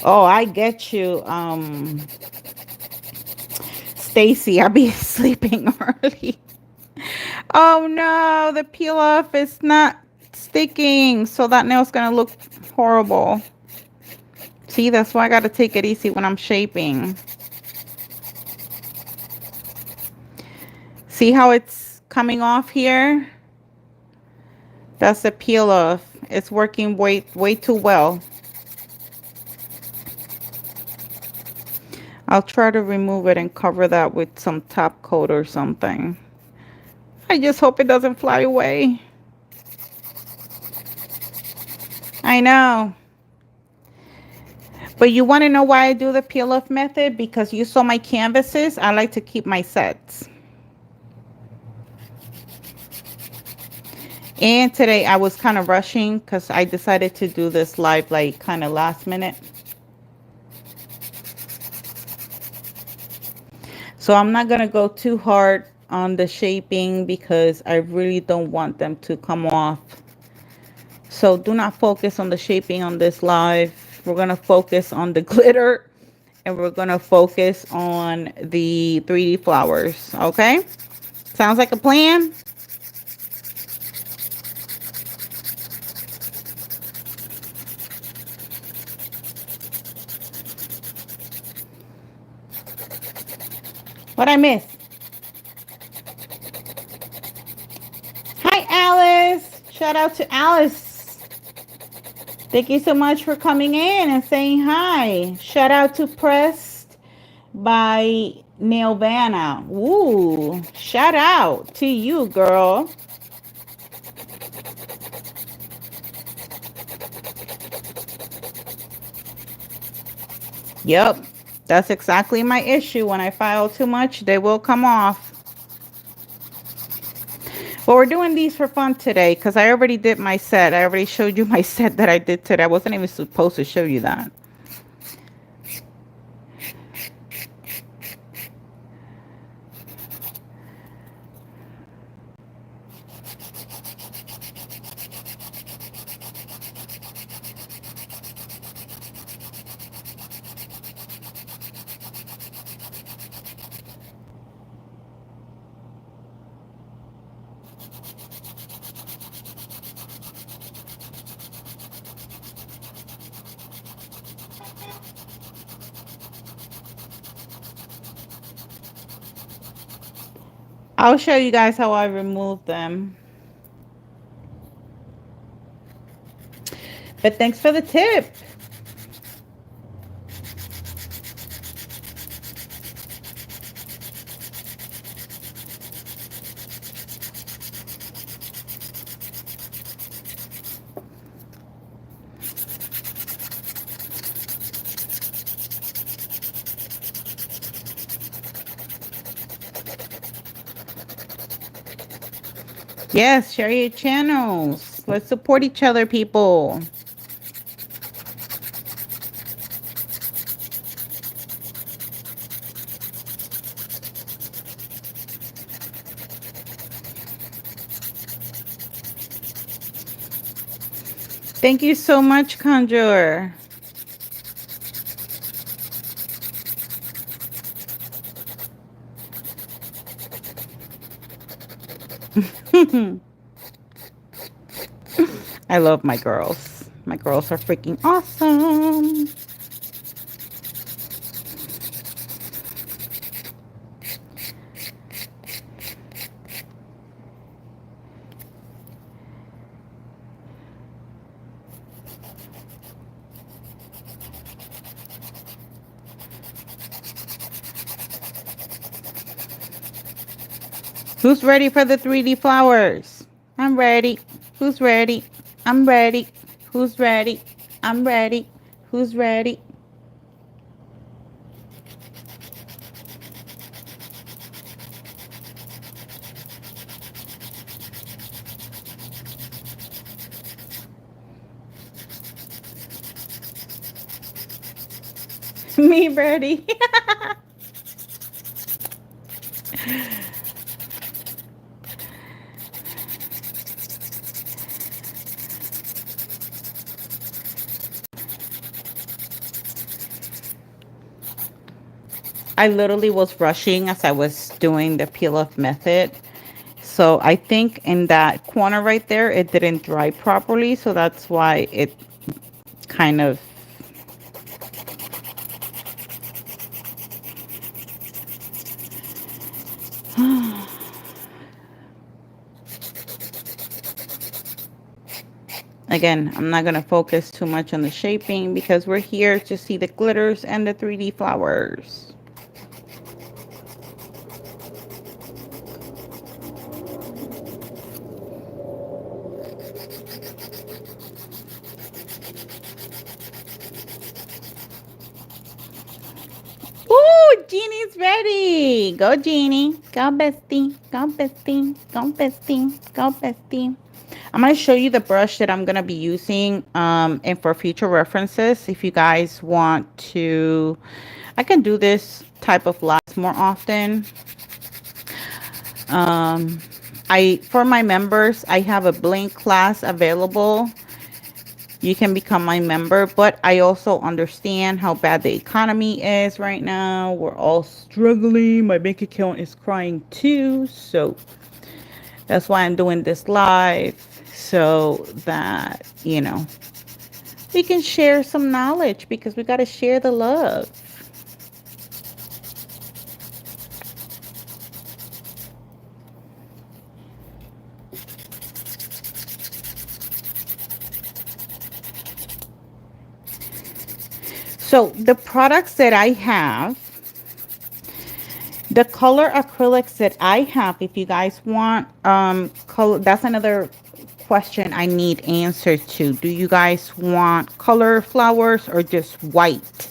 Oh, I get you, Stacy. I'll be sleeping early. Oh no, the peel off is not sticking. So that nail's gonna look horrible. See, that's why I gotta take it easy when I'm shaping. See how it's coming off here? That's the peel off. It's working way too well. I'll try to remove it and cover that with some top coat or something. I just hope it doesn't fly away. I know. But you want to know why I do the peel off method? Because you saw my canvases. I like to keep my sets. And today I was kind of rushing because I decided to do this live like kind of last minute. So I'm not going to go too hard on the shaping because I really don't want them to come off. So do not focus on the shaping on this live. We're going to focus on the glitter and we're going to focus on the 3D flowers. Okay? Sounds like a plan? What I miss? Hi, Alice. Shout out to Alice. Thank you so much for coming in and saying hi. Shout out to Pressed by Nelvana. Ooh, shout out to you, girl. Yep, that's exactly my issue. When I file too much, they will come off. But we're doing these for fun today because I already did my set. I already showed you my set that I did today. I wasn't even supposed to show you that. I'll show you guys how I remove them. But thanks for the tip. Yes, share your channels. Let's support each other, people. Thank you so much, Conjure. I love my girls. My girls are freaking awesome. Who's ready for the 3D flowers? I'm ready. Who's ready? I'm ready. Who's ready? I'm ready. Who's ready? Me ready. I literally was rushing as I was doing the peel off method. So I think in that corner right there, it didn't dry properly. So that's why it kind of, again, I'm not going to focus too much on the shaping because we're here to see the glitters and the 3D flowers. Ooh, Jeannie's ready. Go, Jeannie. Go, bestie. Go, bestie. Go, bestie. Go, bestie. I'm going to show you the brush that I'm going to be using and for future references. If you guys want to, I can do this type of lives more often. For my members, I have a bling class available. You can become my member, but I also understand how bad the economy is right now. We're all struggling. My bank account is crying too. So that's why I'm doing this live, so that, you know, we can share some knowledge because we got to share the love. So the products that I have, the color acrylics that I have, if you guys want color, that's another question I need answered to. Do you guys want color flowers or just white?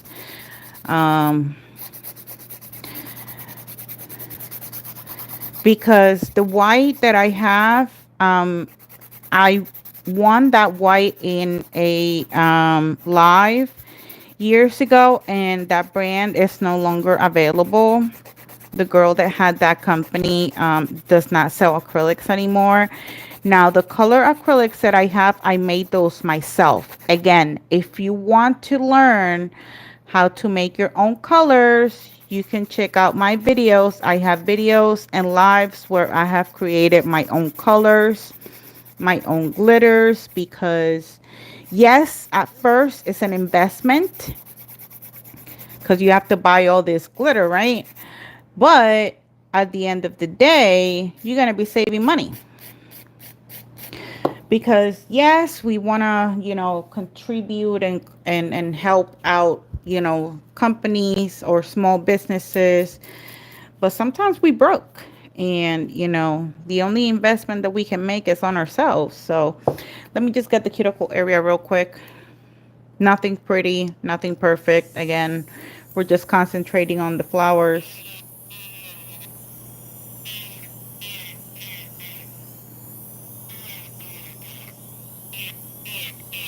Because the white that I have, I won that white in a live years ago, and that brand is no longer available. The girl that had that company does not sell acrylics anymore. Now, the color acrylics that I have, I made those myself. Again, if you want to learn how to make your own colors, you can check out my videos. I have videos and lives where I have created my own colors, my own glitters, because yes, at first it's an investment because you have to buy all this glitter, right? But at the end of the day, you're going to be saving money. Because yes, we want to, you know, contribute and help out, you know, companies or small businesses. But sometimes we broke. And, you know, the only investment that we can make is on ourselves. So let me just get the cuticle area real quick. Nothing pretty, nothing perfect. Again, we're just concentrating on the flowers.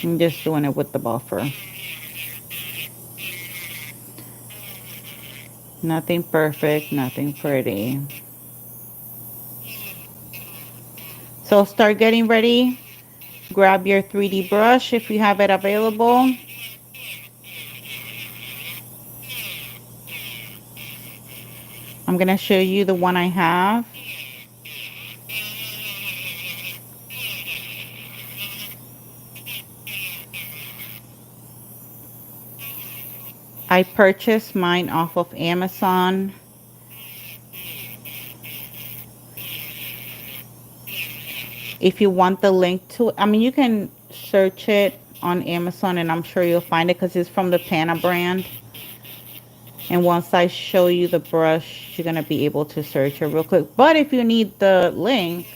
I'm just doing it with the buffer. Nothing perfect, nothing pretty. So start getting ready. Grab your 3D brush if you have it available. I'm going to show you the one I have. I purchased mine off of Amazon. If you want the link to it, I mean, you can search it on Amazon and I'm sure you'll find it because it's from the Pana brand. And once I show you the brush, you're going to be able to search it real quick. But if you need the link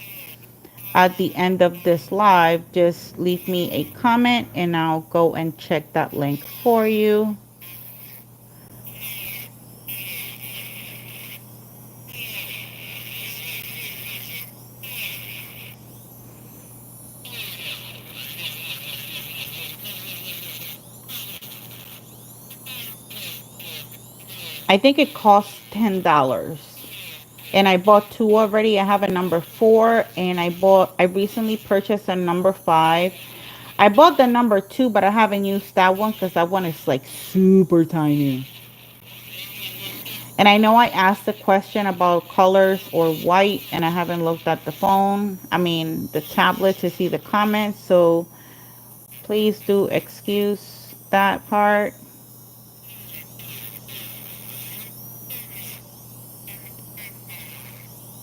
at the end of this live, just leave me a comment and I'll go and check that link for you. I think it costs $10. And I bought two already. I have a number 4 and I recently purchased a number 5. I bought the number 2, but I haven't used that one because that one is like super tiny. And I know I asked the question about colors or white, and I haven't looked at the phone. I mean, the tablet to see the comments. So please do excuse that part.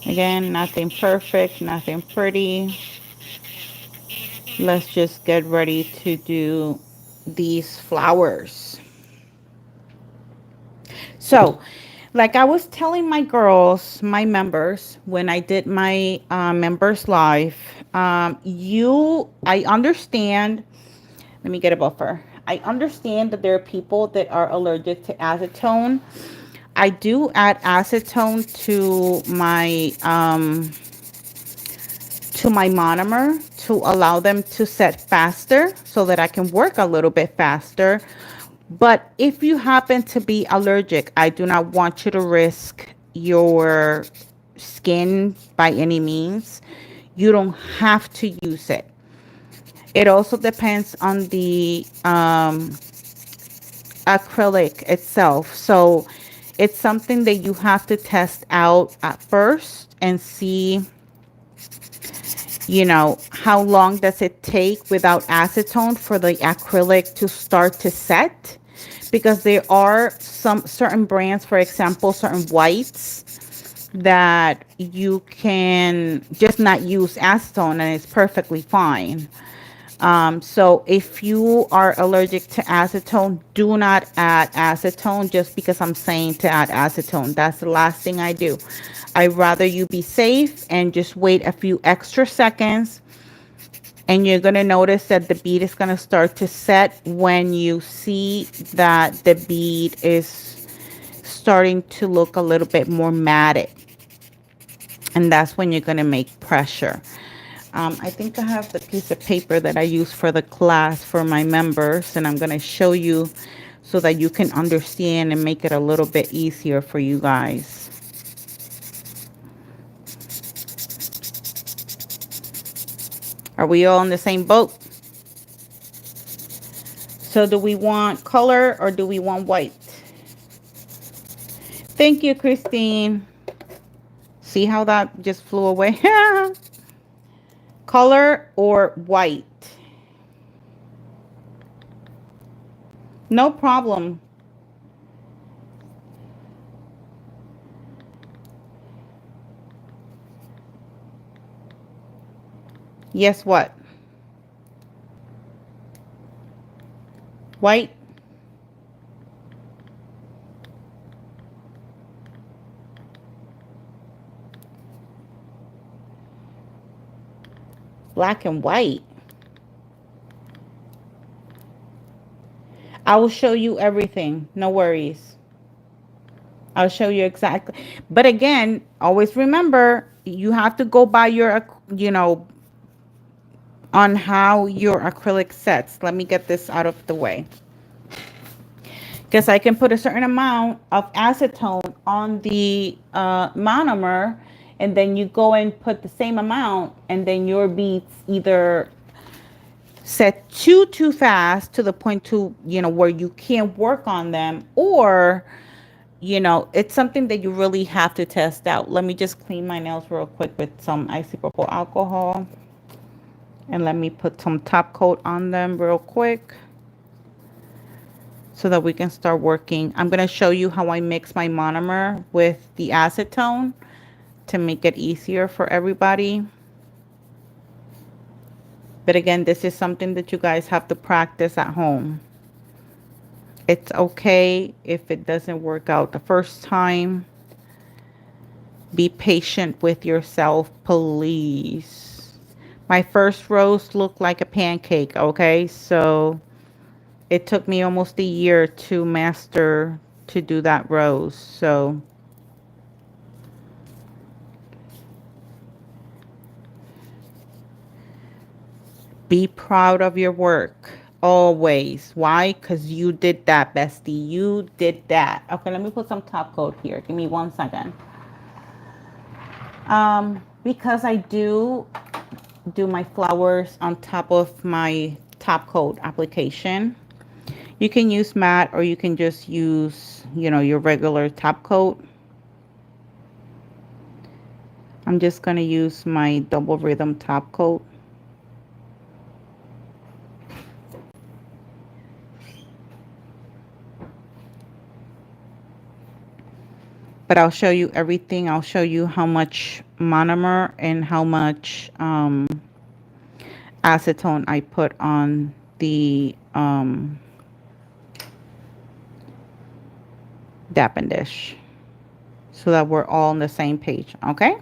Again, nothing perfect, nothing pretty. Let's just get ready to do these flowers. So, like I was telling my girls, my members, when I did my members live, I understand. Let me get a buffer. I understand that there are people that are allergic to acetone. I do add acetone to my monomer to allow them to set faster so that I can work a little bit faster. But if you happen to be allergic, I do not want you to risk your skin by any means. You don't have to use it. It also depends on the acrylic itself. So it's something that you have to test out at first and see, you know, how long does it take without acetone for the acrylic to start to set, because there are some certain brands, for example, certain whites that you can just not use acetone and it's perfectly fine. So if you are allergic to acetone, do not add acetone just because I'm saying to add acetone. That's the last thing I do. I'd rather you be safe and just wait a few extra seconds, and you're going to notice that the bead is going to start to set when you see that the bead is starting to look a little bit more matted. And that's when you're going to make pressure. I think I have the piece of paper that I use for the class for my members, and I'm going to show you so that you can understand and make it a little bit easier for you guys. Are we all in the same boat? So do we want color or do we want white? Thank you, Christine. See how that just flew away? Color or white? No problem. Yes, what? White? Black and white? I will show you everything. No worries. I'll show you exactly. But again, always remember, you have to go by your, you know, on how your acrylic sets. Let me get this out of the way, because I can put a certain amount of acetone on the monomer, and then you go and put the same amount, and then your beads either set too fast to the point to, you know, where you can't work on them, or, you know, it's something that you really have to test out. Let me just clean my nails real quick with some isopropyl alcohol, and let me put some top coat on them real quick so that we can start working. I'm going to show you how I mix my monomer with the acetone to make it easier for everybody. But again, this is something that you guys have to practice at home. It's okay if it doesn't work out the first time. Be patient with yourself, please. My first rose looked like a pancake, okay? So it took me almost a year to master to do that rose. So be proud of your work always. Why? Because you did that, bestie. You did that. Okay, let me put some top coat here. Give me 1 second. Because I do my flowers on top of my top coat application. You can use matte or you can just use, you know, your regular top coat. I'm just going to use my double rhythm top coat. But I'll show you everything. I'll show you how much monomer and how much acetone I put on the Dappen dish so that we're all on the same page, okay?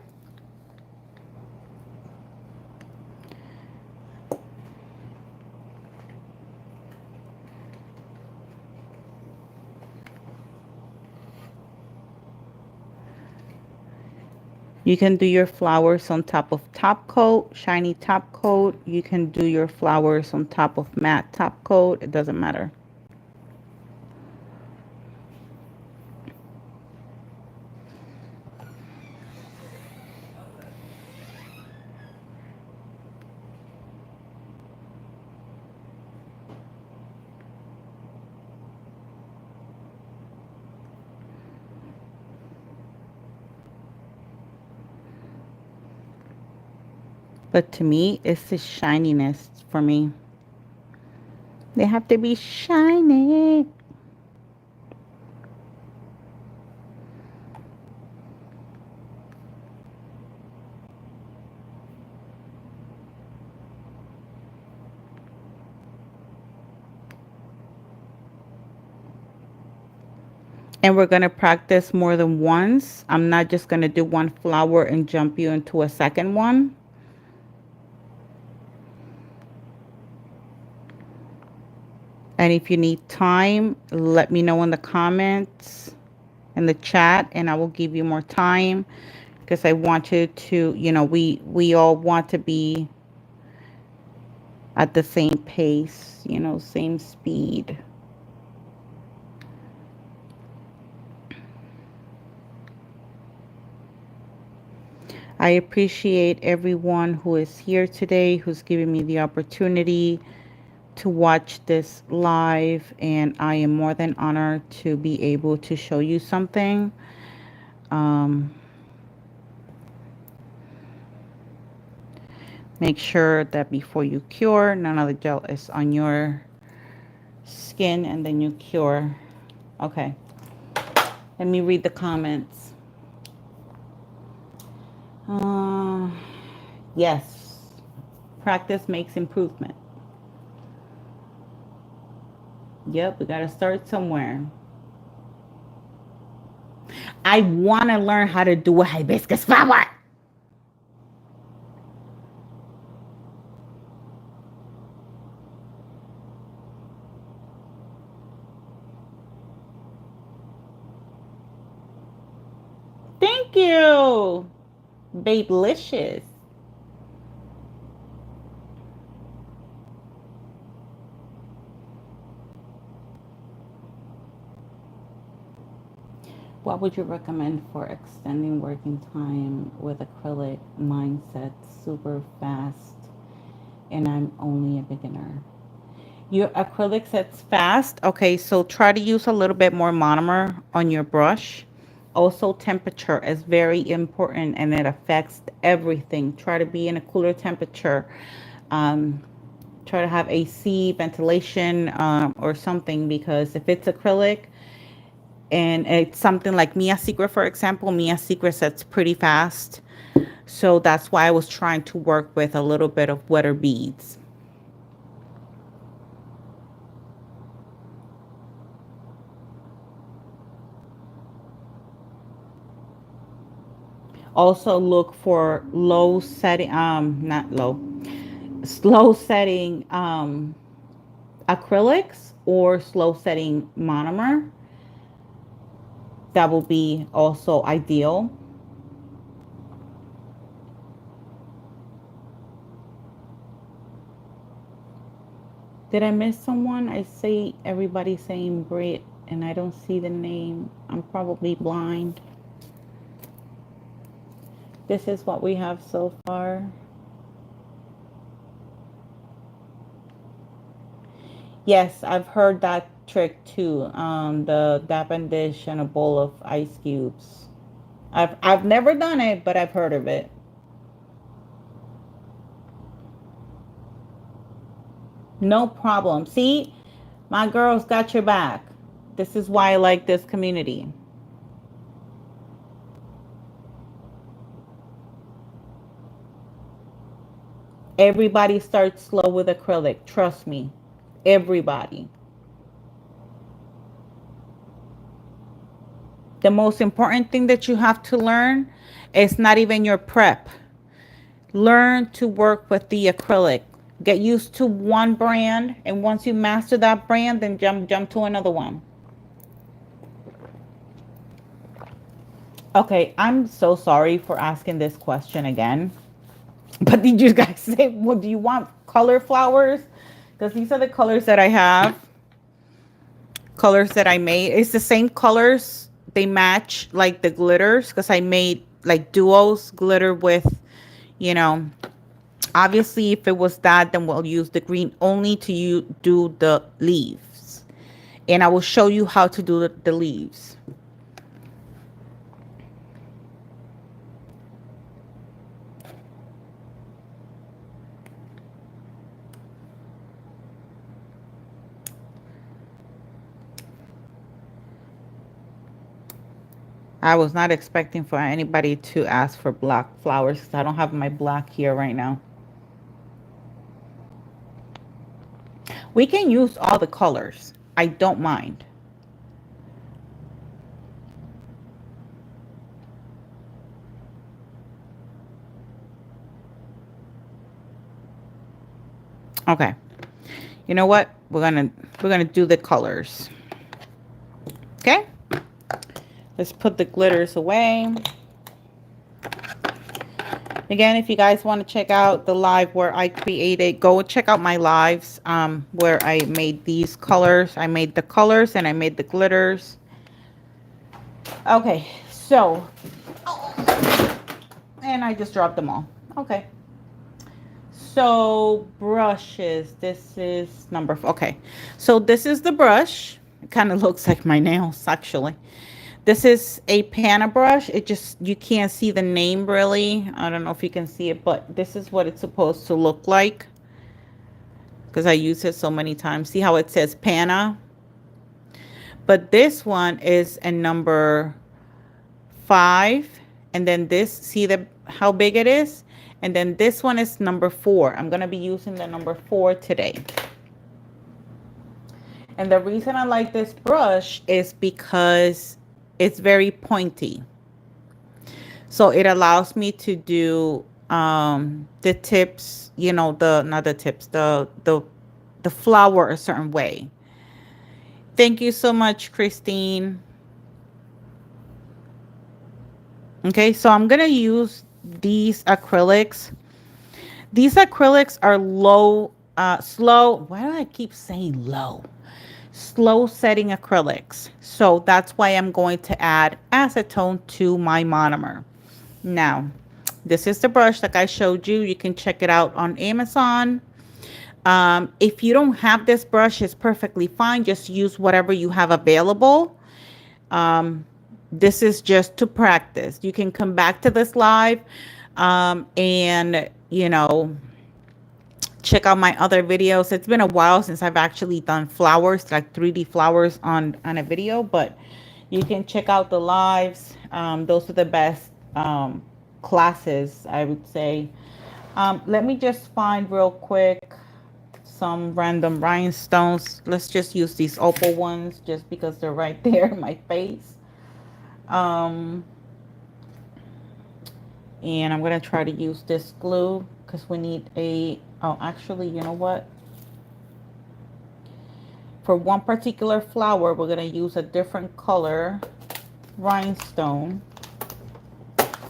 You can do your flowers on top of top coat, shiny top coat. You can do your flowers on top of matte top coat. It doesn't matter. But to me, it's the shininess for me. They have to be shiny. And we're going to practice more than once. I'm not just going to do one flower and jump you into a second one. And if you need time, let me know in the comments, in the chat, and I will give you more time because I want you to, you know, we all want to be at the same pace, you know, same speed. I appreciate everyone who is here today, who's giving me the opportunity to watch this live, and I am more than honored to be able to show you something. Make sure that before you cure, none of the gel is on your skin, and then you cure. Okay, let me read the comments. Yes, practice makes improvement. Yep, we got to start somewhere. I want to learn how to do a hibiscus flower. Thank you, Babelicious. What would you recommend for extending working time with acrylic? Mindset super fast, and I'm only a beginner. Your acrylic sets fast. Okay, so try to use a little bit more monomer on your brush. Also, temperature is very important and it affects everything. Try to be in a cooler temperature. Try to have AC, ventilation, or something, because if it's acrylic and it's something like Mia Secret, for example, Mia Secret sets pretty fast. So that's why I was trying to work with a little bit of wetter beads. Also look for low setting, not low, slow setting acrylics or slow setting monomer. That will be also ideal. Did I miss someone? I see everybody saying Brit and I don't see the name. I'm probably blind. This is what we have so far. Yes, I've heard that trick too. The dappen dish and a bowl of ice cubes. I've never done it, but I've heard of it. No problem. See, my girls got your back. This is why I like this community. Everybody starts slow with acrylic. Trust me. Everybody. The most important thing that you have to learn is not even your prep. Learn to work with the acrylic. Get used to one brand, and once you master that brand, then jump to another one. Okay, I'm so sorry for asking this question again. But did you guys say, well, do you want color flowers? Because these are the colors that I have. Colors that I made. It's the same colors. They match like the glitters because I made like duos glitter with, you know, obviously if it was that, then we'll use the green only to do the leaves. And I will show you how to do the leaves. I was not expecting for anybody to ask for black flowers because I don't have my black here right now. We can use all the colors. I don't mind. Okay. You know what? We're gonna do the colors. Okay? Let's put the glitters away. Again, if you guys want to check out the live where I created, go check out my lives where I made these colors. I made the colors and I made the glitters. Okay, so, and I just dropped them all. Okay. So brushes, this is number 4. Okay, so this is the brush. It kind of looks like my nails actually. This is a panna brush. It just, you can't see the name really. I don't know if you can see it, but this is what it's supposed to look like because I use it so many times. See how it says panna? But this one is a number 5, and then this, see how big it is? And then this one is number 4. I'm going to be using the number 4 today. And the reason I like this brush is because it's very pointy. So it allows me to do the tips, you know, not the tips, the flower a certain way. Thank you so much, Christine. Okay, so I'm going to use these acrylics. These acrylics are slow. Why do I keep saying low? Slow setting acrylics. So that's why I'm going to add acetone to my monomer. Now, this is the brush like I showed you. You can check it out on Amazon. If you don't have this brush, it's perfectly fine. Just use whatever you have available. This is just to practice. You can come back to this live and, you know, check out my other videos. It's been a while since I've actually done flowers, like 3D flowers on a video, but you can check out the lives. Those are the best classes, I would say. Let me just find real quick some random rhinestones. Let's just use these opal ones just because they're right there in my face. And I'm going to try to use this glue because we need a, oh, actually, you know what? For one particular flower, we're going to use a different color rhinestone.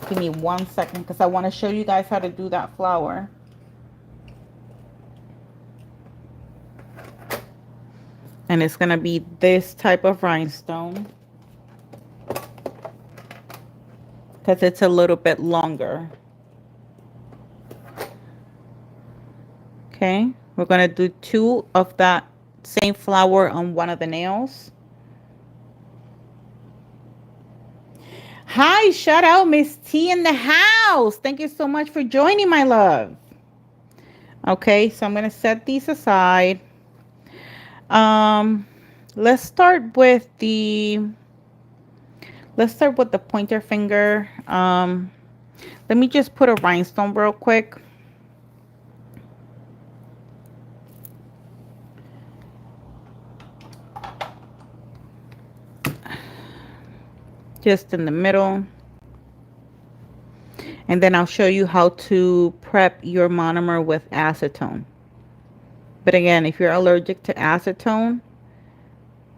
Give me 1 second because I want to show you guys how to do that flower. And it's going to be this type of rhinestone because it's a little bit longer. Okay, we're going to do 2 of that same flower on one of the nails. Hi, shout out Miss T in the house. Thank you so much for joining, my love. Okay, so I'm going to set these aside. Let's start with the pointer finger. Let me just put a rhinestone real quick. Just in the middle. And then I'll show you how to prep your monomer with acetone. But again, if you're allergic to acetone,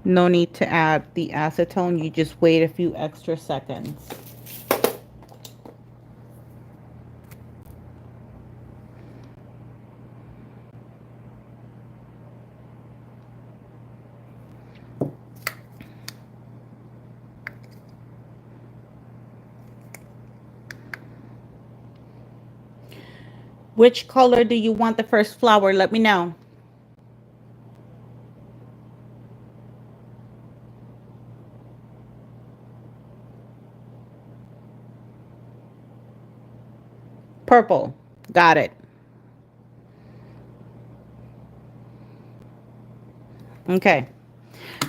no need to add the acetone. You just wait a few extra seconds. Which color do you want the first flower? Let me know. Purple. Got it. Okay.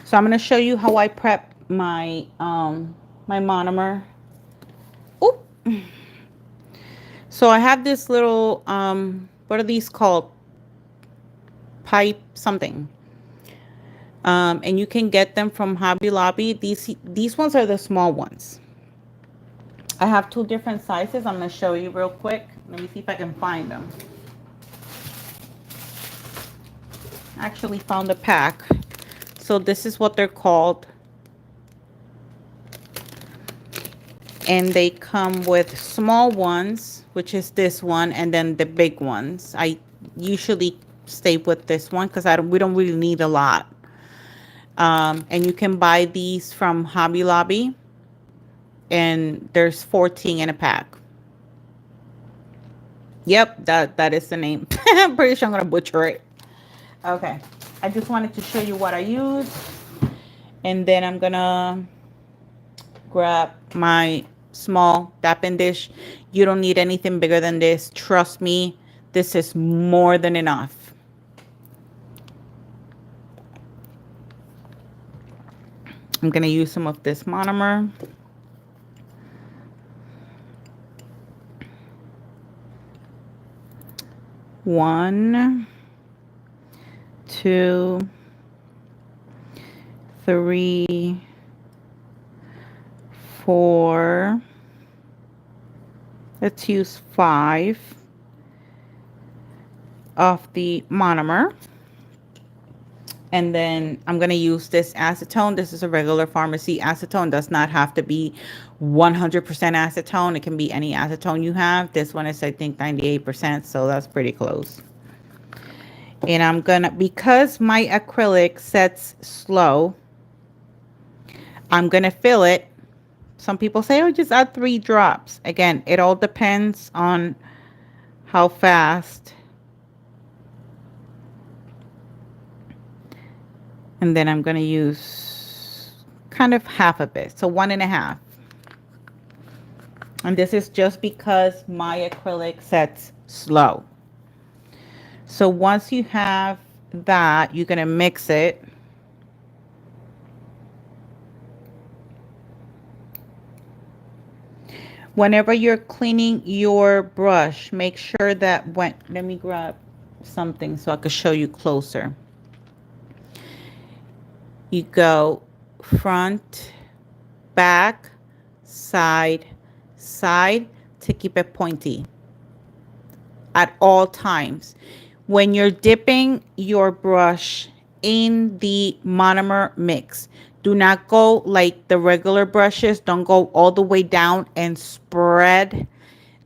So I'm going to show you how I prep my my monomer. Oop. So I have this little what are these called? Pipe something. And you can get them from Hobby Lobby. These ones are the small ones. I have 2 different sizes. I'm going to show you real quick. Let me see if I can find them. I actually found a pack. So this is what they're called. And they come with small ones, which is this one, and then the big ones. I usually stay with this one because we don't really need a lot. And you can buy these from Hobby Lobby. And there's 14 in a pack. Yep, that is the name. I'm pretty sure I'm going to butcher it. Okay. I just wanted to show you what I use. And then I'm going to grab my small dapping dish. You don't need anything bigger than this. Trust me, this is more than enough. I'm going to use some of this monomer. One, 2, 3, 4. Let's use 5 of the monomer. And then I'm going to use this acetone. This is a regular pharmacy acetone. Does not have to be 100% acetone. It can be any acetone you have. This one is, I think, 98%. So that's pretty close. And I'm going to, because my acrylic sets slow, I'm going to fill it. Some people say, oh, just add 3 drops. Again, it all depends on how fast. And then I'm going to use kind of half of it. So 1.5. And this is just because my acrylic sets slow. So once you have that, you're going to mix it. Whenever you're cleaning your brush, make sure that let me grab something so I can show you closer. You go front, back, side, side, to keep it pointy at all times. When you're dipping your brush in the monomer mix, do not go like the regular brushes. Don't go all the way down and spread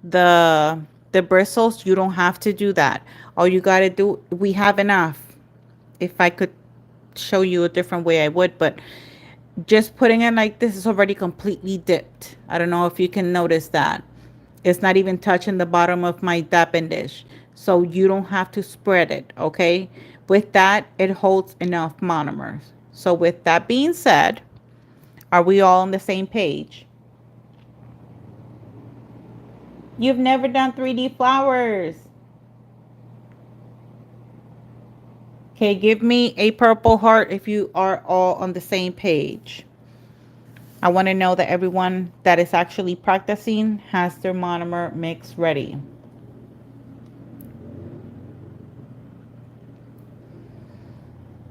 the bristles. You don't have to do that. All you got to do, we have enough. If I could show you a different way, I would, but just putting it like this is already completely dipped. I don't know if you can notice that. It's not even touching the bottom of my dapping dish. So you don't have to spread it, okay? With that, it holds enough monomers. So with that being said, are we all on the same page? You've never done 3D flowers. Okay, give me a purple heart if you are all on the same page. I want to know that everyone that is actually practicing has their monomer mix ready.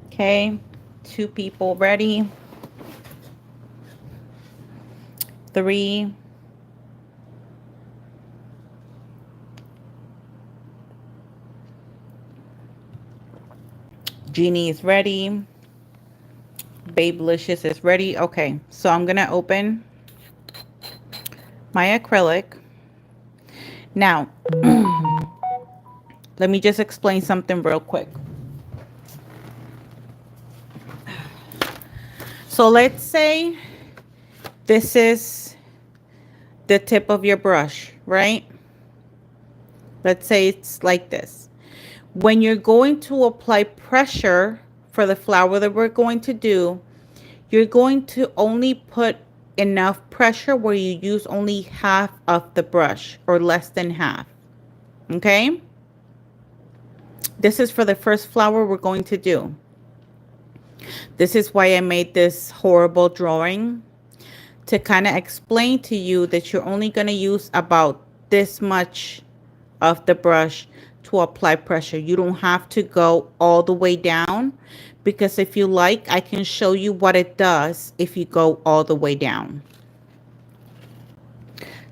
Okay, 2 people ready. 3. Jeannie is ready. Babelicious is ready. Okay, so I'm gonna open my acrylic. Now, let me just explain something real quick. So let's say this is the tip of your brush, right? Let's say it's like this. When you're going to apply pressure for the flower that we're going to do, you're going to only put enough pressure where you use only half of the brush or less than half. Okay? This is for the first flower we're going to do. This is why I made this horrible drawing, to kind of explain to you that you're only going to use about this much of the brush to apply pressure. You don't have to go all the way down, because if you like, I can show you what it does if you go all the way down.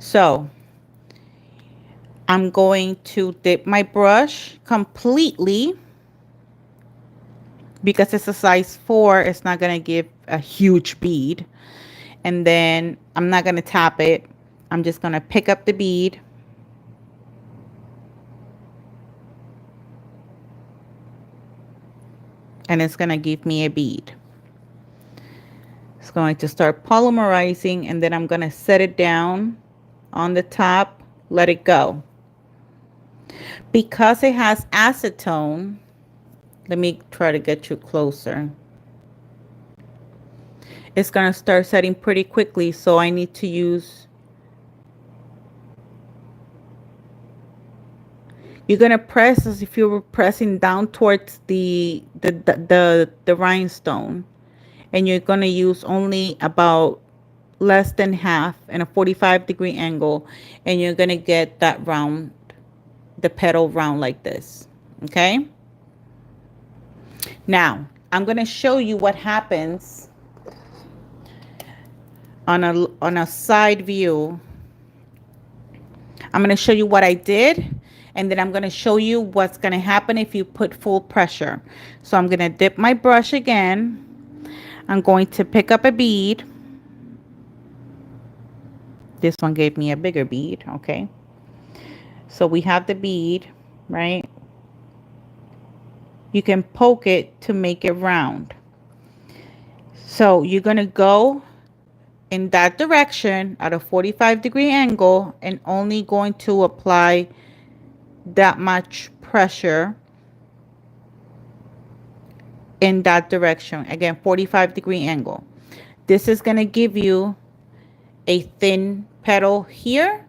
So I'm going to dip my brush completely, because it's a size 4. It's not going to give a huge bead. And then I'm not going to tap it. I'm just going to pick up the bead. And it's going to give me a bead. It's going to start polymerizing, and then I'm going to set it down on the top, let it go. Because it has acetone, let me try to get you closer. It's going to start setting pretty quickly, so I need to use, you're going to press as if you were pressing down towards the rhinestone, and you're going to use only about less than half in a 45-degree angle, and you're going to get that round, the petal round like this. Okay? Now, I'm going to show you what happens on a side view. I'm going to show you what I did, and then I'm going to show you what's going to happen if you put full pressure. So I'm going to dip my brush again. I'm going to pick up a bead. This one gave me a bigger bead, okay? So we have the bead, right? You can poke it to make it round. So you're going to go in that direction at a 45-degree angle, and only going to apply that much pressure in that direction. Again, 45-degree angle. This is going to give you a thin petal here,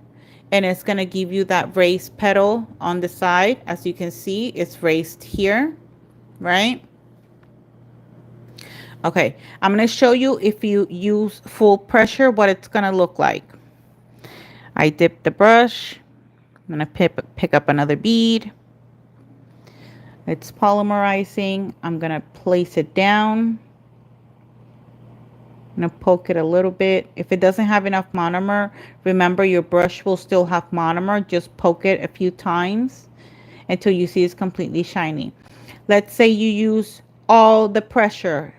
and it's going to give you that raised petal on the side. As you can see, it's raised here, right? Okay, I'm going to show you if you use full pressure what it's going to look like. I dip the brush. I'm going to pick up another bead. It's polymerizing. I'm going to place it down. I'm going to poke it a little bit. If it doesn't have enough monomer, remember your brush will still have monomer. Just poke it a few times until you see it's completely shiny. Let's say you use all the pressure,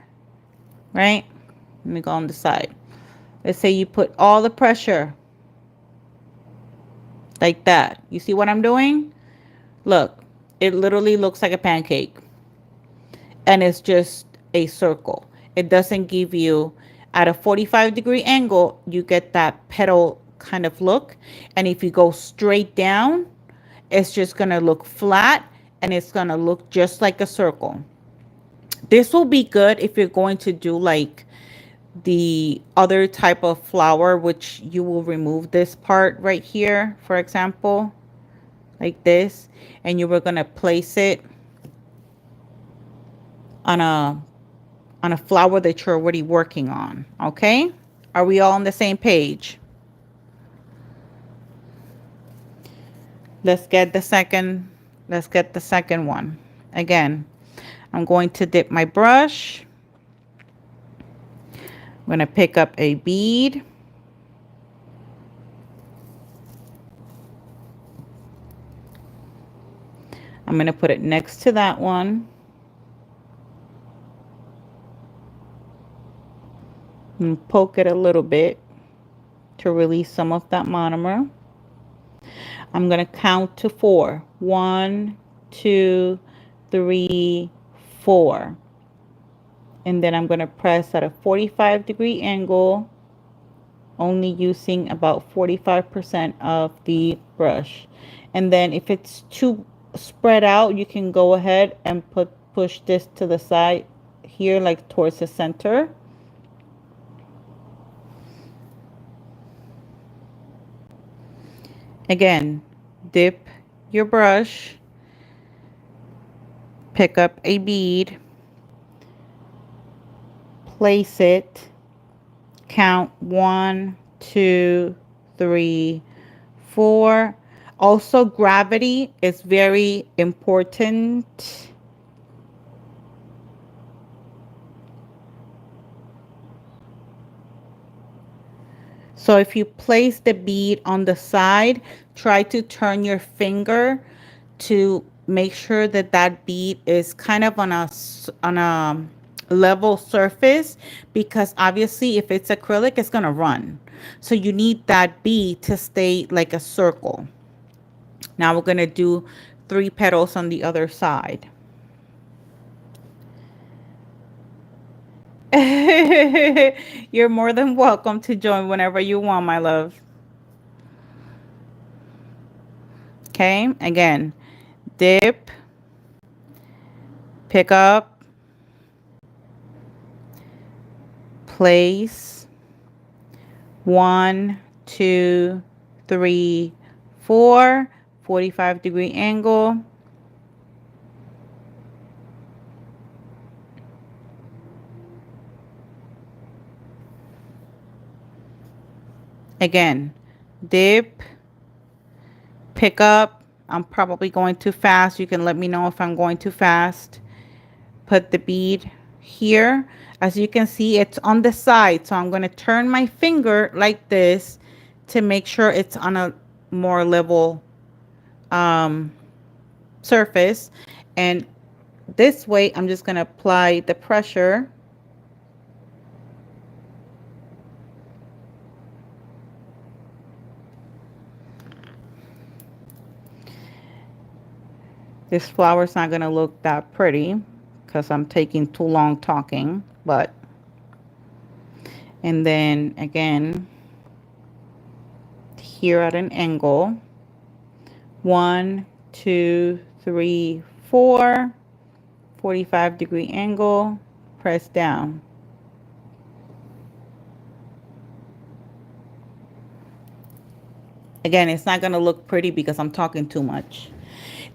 right? Let me go on the side. Let's say you put all the pressure like that. You see what I'm doing? Look, it literally looks like a pancake. And it's just a circle. It doesn't give you, at a 45-degree angle, you get that petal kind of look. And if you go straight down, it's just going to look flat and it's going to look just like a circle. This will be good if you're going to do like the other type of flower, which you will remove this part right here, for example, like this, and you were going to place it on a flower that you're already working on. Okay, are we all on the same page? Let's get the second one. Again, I'm going to dip my brush. I'm going to pick up a bead. I'm going to put it next to that one. And poke it a little bit to release some of that monomer. I'm going to count to 4. 1, 2, 3, 4. And then I'm going to press at a 45-degree angle, only using about 45% of the brush. And then if it's too spread out, you can go ahead and push this to the side here, like towards the center. Again, dip your brush, pick up a bead, place it, count 1, 2, 3, 4. Also, gravity is very important. So if you place the bead on the side, try to turn your finger to make sure that that bead is kind of on a level surface, because obviously if it's acrylic, it's going to run. So you need that bead to stay like a circle. Now we're going to do 3 petals on the other side. You're more than welcome to join whenever you want, my love. Okay, again, dip, pick up, place, 1, 2, 3, 4, 45-degree angle. Again, dip, pick up. I'm probably going too fast. You can let me know if I'm going too fast. Put the bead here. As you can see, it's on the side. So I'm going to turn my finger like this to make sure it's on a more level surface. And this way, I'm just going to apply the pressure. This flower's not going to look that pretty because I'm taking too long talking, but, and then again, here at an angle, 1, 2, 3, 4, 45-degree angle, press down. Again, it's not going to look pretty because I'm talking too much.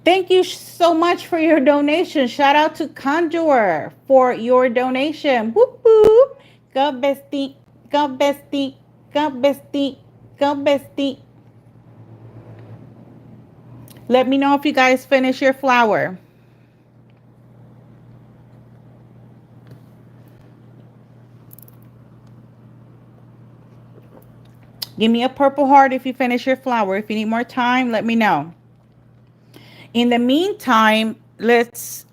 Thank you so much for your donation. Shout out to Conjurer for your donation. Whoop whoop. Go bestie. Go bestie. Go bestie. Go bestie. Let me know if you guys finish your flower. Give me a purple heart if you finish your flower. If you need more time, let me know. In the meantime, let's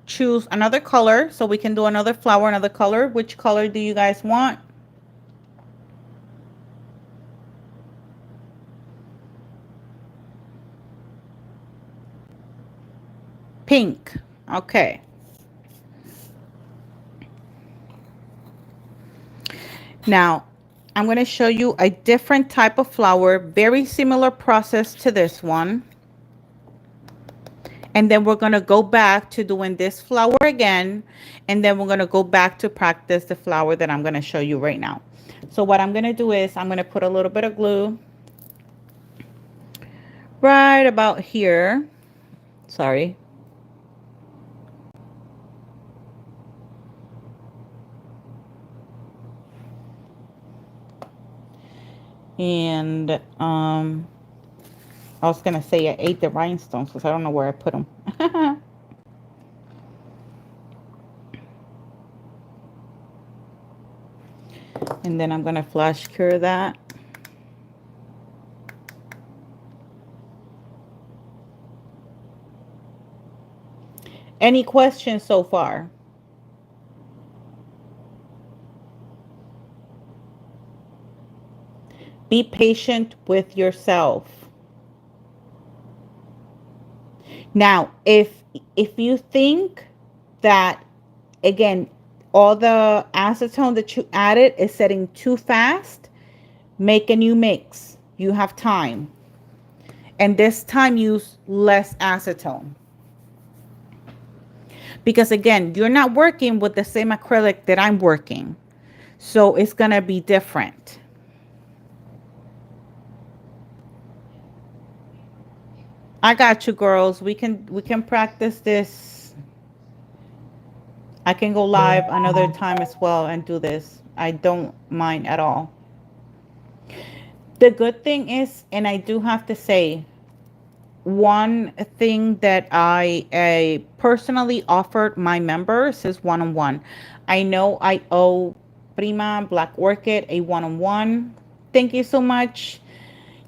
choose another color so we can do another flower, another color. Which color do you guys want? Pink. Okay. Now, I'm going to show you a different type of flower, very similar process to this one. And then we're going to go back to doing this flower again. And then we're going to go back to practice the flower that I'm going to show you right now. So what I'm going to do is I'm going to put a little bit of glue right about here. Sorry. And I was going to say I ate the rhinestones because I don't know where I put them. And then I'm going to flash cure that. Any questions so far? Be patient with yourself. Now, if you think that, again, all the acetone that you added is setting too fast, make a new mix. You have time. And this time use less acetone. Because again, you're not working with the same acrylic that I'm working. So it's going to be different. I got you, girls. We can practice this. I can go live another time as well and do this. I don't mind at all. The good thing is, and I do have to say, one thing that I personally offered my members is one-on-one. I know I owe Prima Black Orchid a one-on-one. Thank you so much.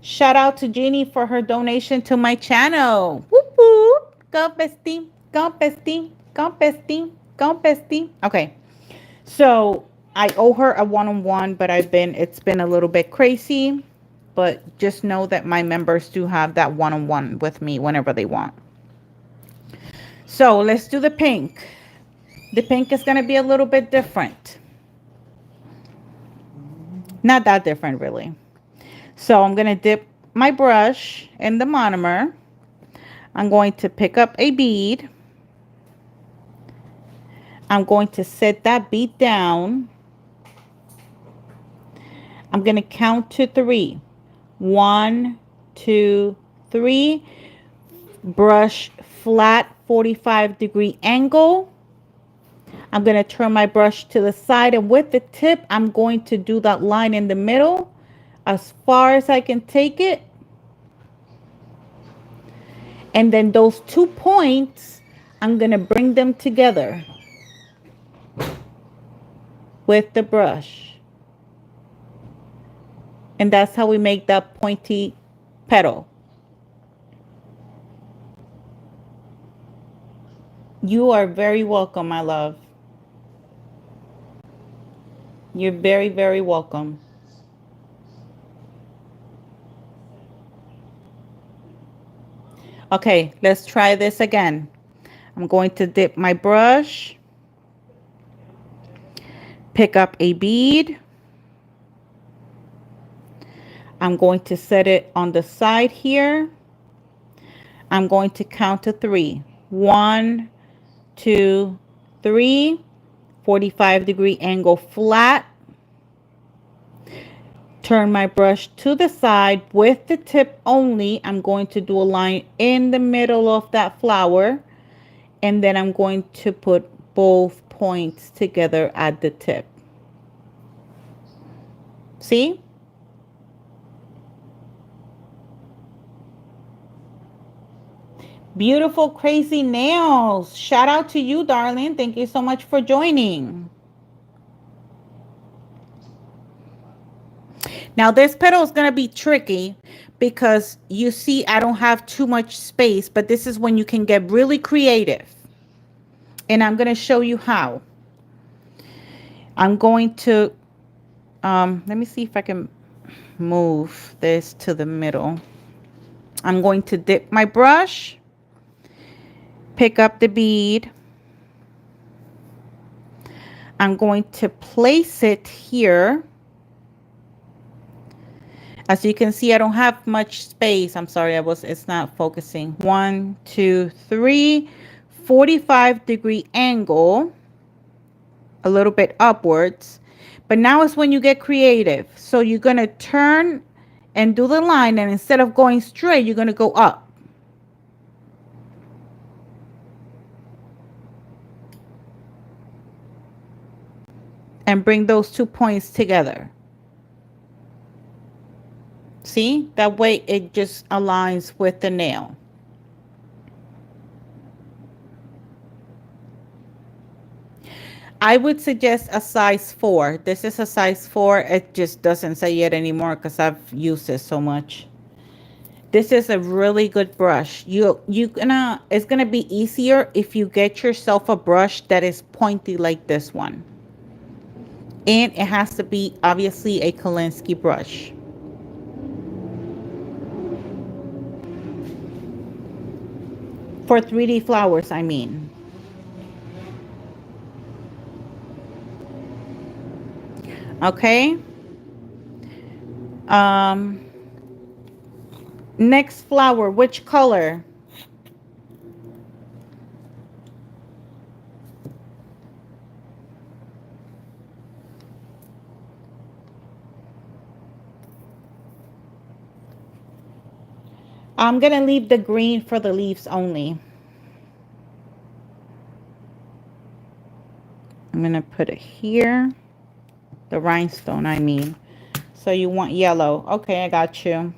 Shout out to Jeannie for her donation to my channel. Whoop whoop. Go bestie. Go bestie. Go bestie. Go bestie. Okay. So I owe her a one-on-one, but it's been a little bit crazy. But just know that my members do have that one-on-one with me whenever they want. So let's do the pink. The pink is going to be a little bit different. Not that different, really. So I'm going to dip my brush in the monomer. I'm going to pick up a bead. I'm going to set that bead down. I'm going to count to 3. 1, 2, 3. Brush flat 45-degree angle. I'm going to turn my brush to the side, and with the tip, I'm going to do that line in the middle as far as I can take it. And then those 2 points, I'm going to bring them together with the brush. And that's how we make that pointy petal. You are very welcome, my love. You're very, very welcome. Okay, let's try this again. I'm going to dip my brush, pick up a bead. I'm going to set it on the side here. I'm going to count to 3. 1, 2, 3. 45-degree angle flat. Turn my brush to the side with the tip only. I'm going to do a line in the middle of that flower. And then I'm going to put both points together at the tip. See? Beautiful, crazy nails. Shout out to you, darling. Thank you so much for joining. Now this petal is going to be tricky because you see I don't have too much space, but this is when you can get really creative. And I'm going to show you how. I'm going to, let me see if I can move this to the middle. I'm going to dip my brush, pick up the bead. I'm going to place it here. As you can see, I don't have much space. I'm sorry, it's not focusing. 1, 2, 3, 45-degree angle, a little bit upwards. But now is when you get creative. So you're going to turn and do the line, and instead of going straight, you're going to go up. And bring those 2 points together. See, that way it just aligns with the nail. I would suggest a size 4. This is a size 4. It just doesn't say it anymore because I've used it so much. This is a really good brush. It's gonna be easier if you get yourself a brush that is pointy like this one. And it has to be obviously a Kolinsky brush. For 3D flowers, I mean. Okay. Next flower, which color? I'm going to leave the green for the leaves only. I'm going to put it here. The rhinestone, I mean. So you want yellow. Okay, I got you.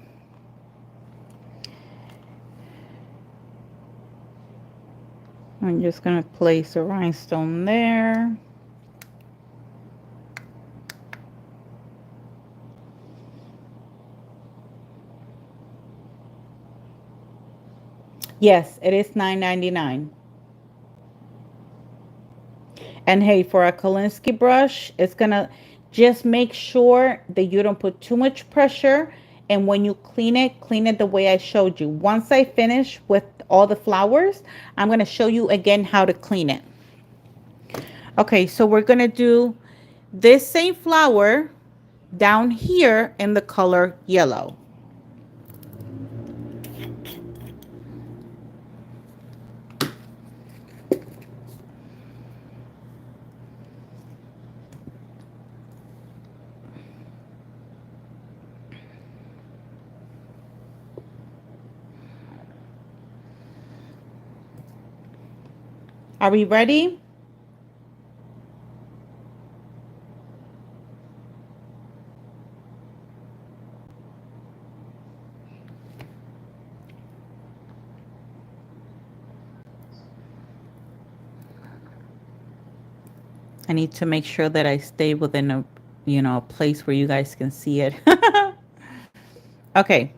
I'm just going to place a rhinestone there. Yes, it is $9.99. And hey, for a Kolinsky brush, it's going to just make sure that you don't put too much pressure. And when you clean it the way I showed you. Once I finish with all the flowers, I'm going to show you again how to clean it. Okay, so we're going to do this same flower down here in the color yellow. Are we ready? I need to make sure that I stay within a, a place where you guys can see it. Okay.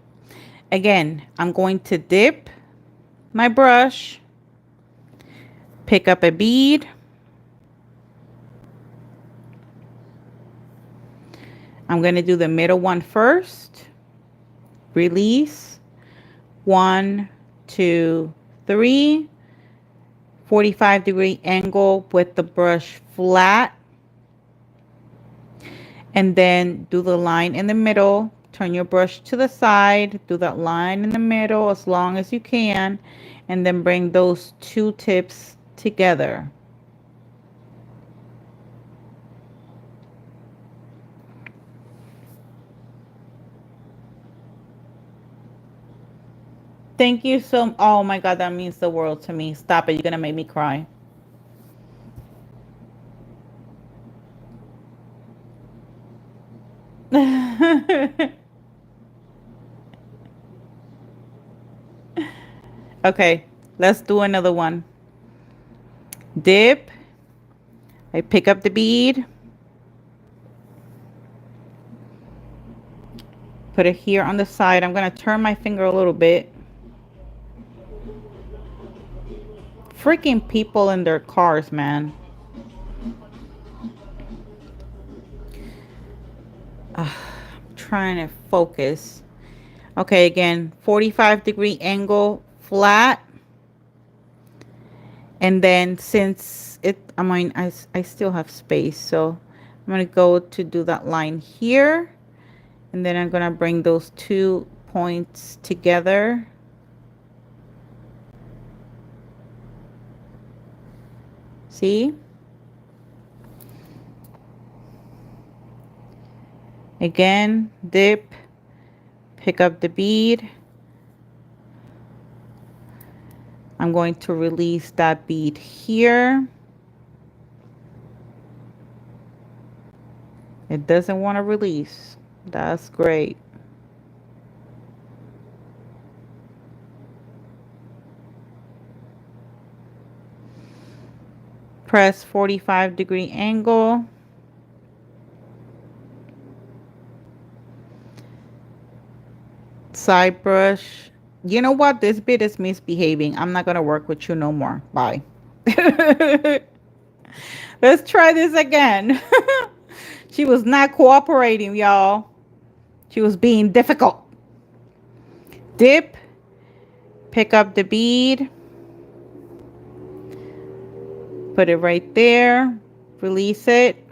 Again, I'm going to dip my brush, pick up a bead. I'm going to do the middle one first. Release. 1, 2, 3. 45-degree angle with the brush flat. And then do the line in the middle. Turn your brush to the side. Do that line in the middle as long as you can. And then bring those 2 tips together. Thank you so, oh my God, that means the world to me. Stop it, you're gonna make me cry. Okay, let's do another one. Dip. I pick up the bead. Put it here on the side. I'm going to turn my finger a little bit. Freaking people in their cars, man. I'm trying to focus. Okay, again, 45-degree angle, flat. And then since I still have space, so I'm going to go to do that line here. And then I'm going to bring those 2 points together. See? Again, dip, pick up the bead. I'm going to release that bead here. It doesn't want to release. That's great. Press 45-degree angle. Side brush. You know what? This bit is misbehaving. I'm not going to work with you no more. Bye. Let's try this again. She was not cooperating, y'all. She was being difficult. Dip. Pick up the bead. Put it right there. Release it.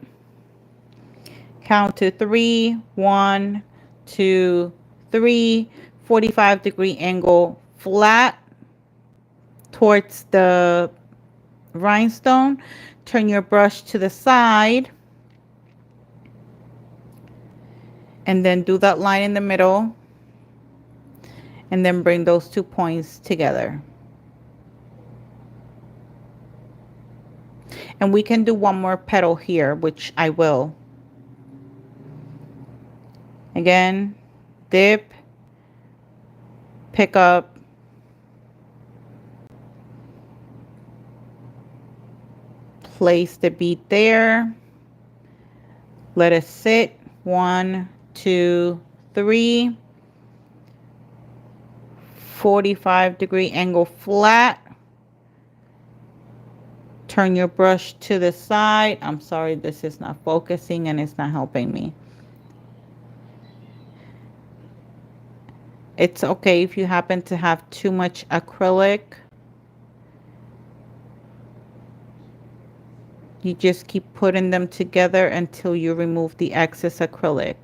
Count to 3. 1, 2, 3. 45-degree angle flat towards the rhinestone. Turn your brush to the side. And then do that line in the middle. And then bring those 2 points together. And we can do one more petal here, which I will. Again, dip, pick up, place the bead there, let it sit. 1, 2, 3. 45-degree angle flat. Turn your brush to the side. I'm sorry, this is not focusing and it's not helping me. It's okay if you happen to have too much acrylic. You just keep putting them together until you remove the excess acrylic.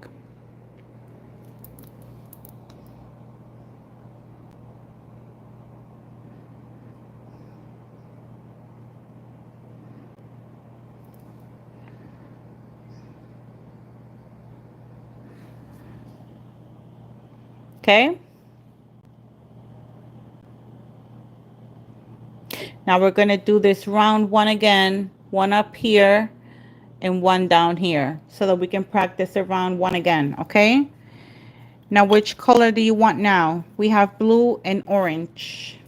Okay. Now we're going to do this round one again, one up here and one down here, so that we can practice around one again. Okay. Now, which color do you want now? We have blue and orange.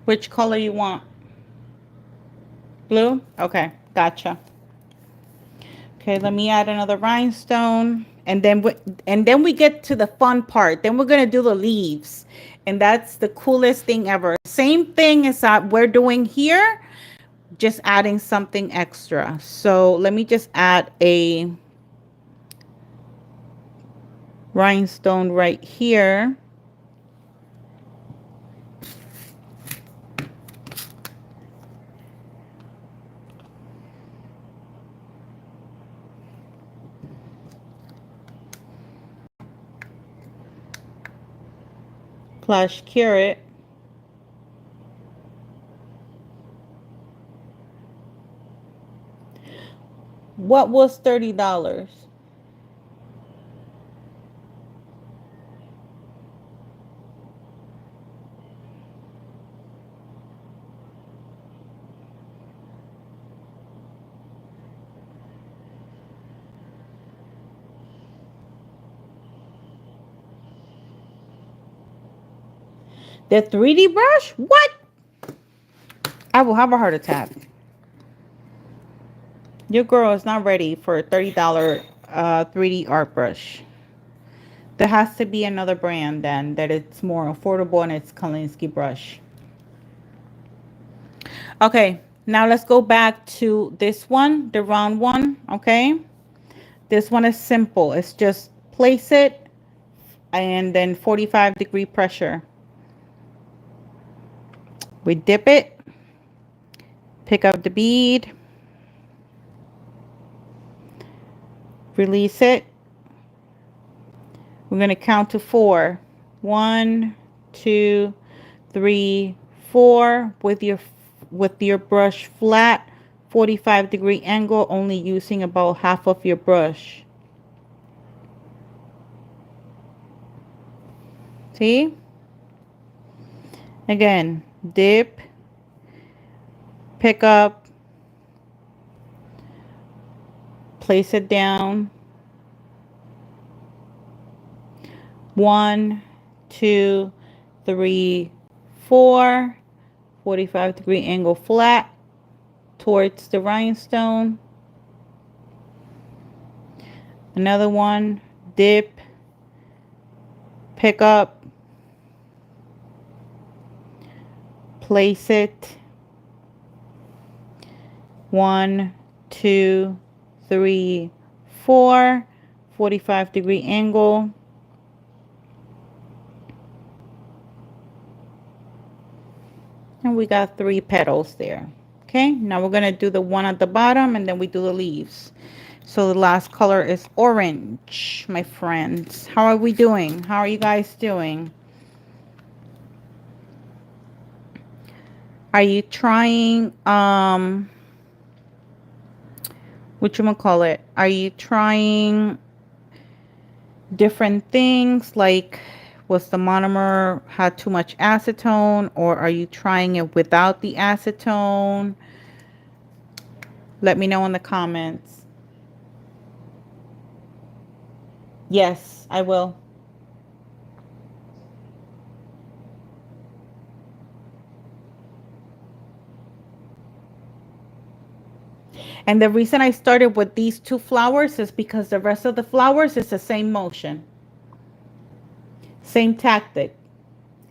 Which color you want? Blue? Okay, gotcha. Okay, let me add another rhinestone. And then we get to the fun part. Then we're going to do the leaves. And that's the coolest thing ever. Same thing as we're doing here, just adding something extra. So let me just add a rhinestone right here. Plush carrot. What was $30? The 3D brush? What? I will have a heart attack. Your girl is not ready for a $30 3D art brush. There has to be another brand then that it's more affordable, and it's Kolinsky brush. Okay, now let's go back to this one, the round one, okay? This one is simple. It's just place it and then 45-degree pressure. We dip it, pick up the bead, release it. We're going to count to 4. 1, 2, 3, 4 with your brush flat, 45-degree angle, only using about half of your brush. See? Again, dip, pick up, place it down. 1, 2, 3, 4, 45-degree angle flat towards the rhinestone. Another one, dip, pick up, place it. 1, 2, 3, 4, 45-degree angle. And we got 3 petals there. Okay, now we're going to do the one at the bottom, and then we do the leaves. So the last color is orange, my friends. How are we doing? How are you guys doing? Are you trying, whatchamacallit? Are you trying different things, like was the monomer had too much acetone, or are you trying it without the acetone? Let me know in the comments. Yes, I will. And the reason I started with these 2 flowers is because the rest of the flowers is the same motion. Same tactic.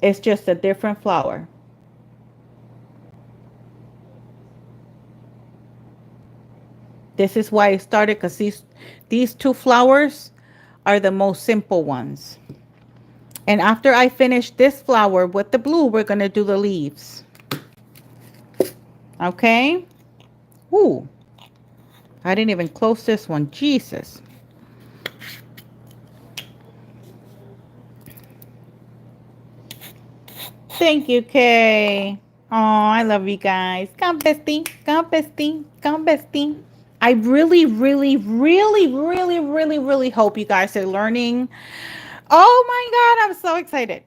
It's just a different flower. This is why I started, because these 2 flowers are the most simple ones. And after I finish this flower with the blue, we're going to do the leaves. Okay? Ooh. I didn't even close this one. Jesus. Thank you, Kay. Oh, I love you guys. Come, bestie. Come, bestie. Come, bestie. I really, really, really, really, really, really hope you guys are learning. Oh my God, I'm so excited.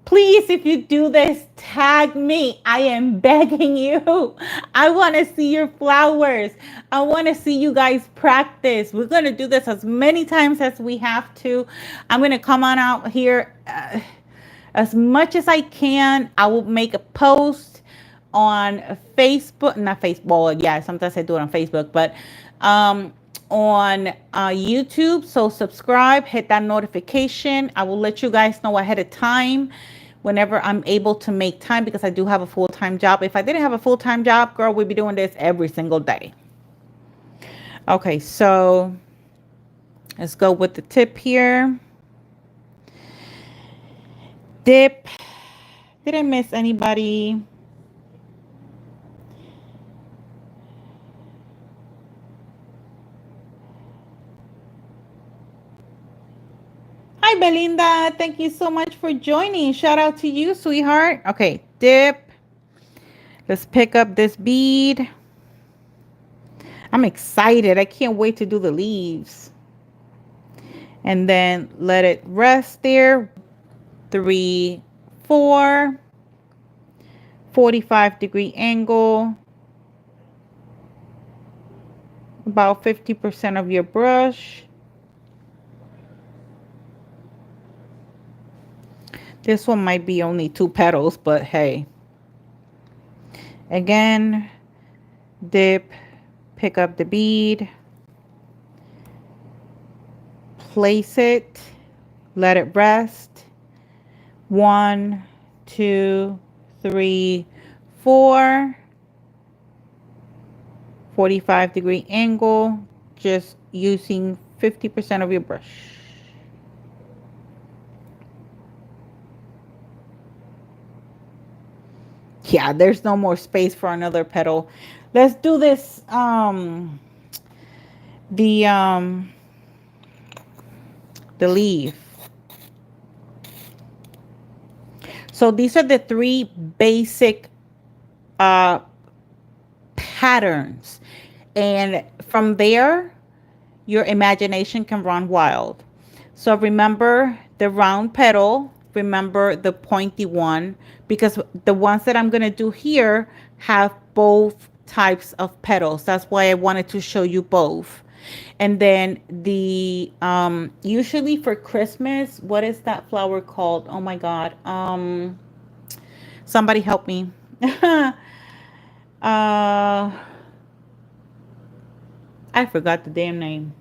Please, if you do this, tag me. I am begging you. I want to see your flowers. I want to see you guys practice. We're going to do this as many times as we have to. I'm going to come on out here as much as I can. I will make a post on Facebook, not Facebook. Well, yeah, sometimes I do it on Facebook, but on YouTube. So subscribe, hit that notification. I will let you guys know ahead of time whenever I'm able to make time, because I do have a full-time job. If I didn't have a full-time job, girl, we'd be doing this every single day. Okay, so let's go with the tip here. Dip. Did I miss anybody? Hi, Belinda. Thank you so much for joining. Shout out to you, sweetheart. Okay, dip. Let's pick up this bead. I'm excited. I can't wait to do the leaves. And then let it rest there. 3, 4. 45-degree angle. About 50% of your brush. This one might be only 2 petals, but hey. Again, dip, pick up the bead, place it, let it rest. 1, 2, 3, 4. 45-degree angle, just using 50% of your brush. Yeah, there's no more space for another petal. Let's do this the leaf. So these are the 3 basic patterns, and from there your imagination can run wild. So remember the round petal, remember the pointy one, because the ones that I'm going to do here have both types of petals. That's why I wanted to show you both. And then the usually for Christmas, what is that flower called? Oh my god, somebody help me. I forgot the damn name.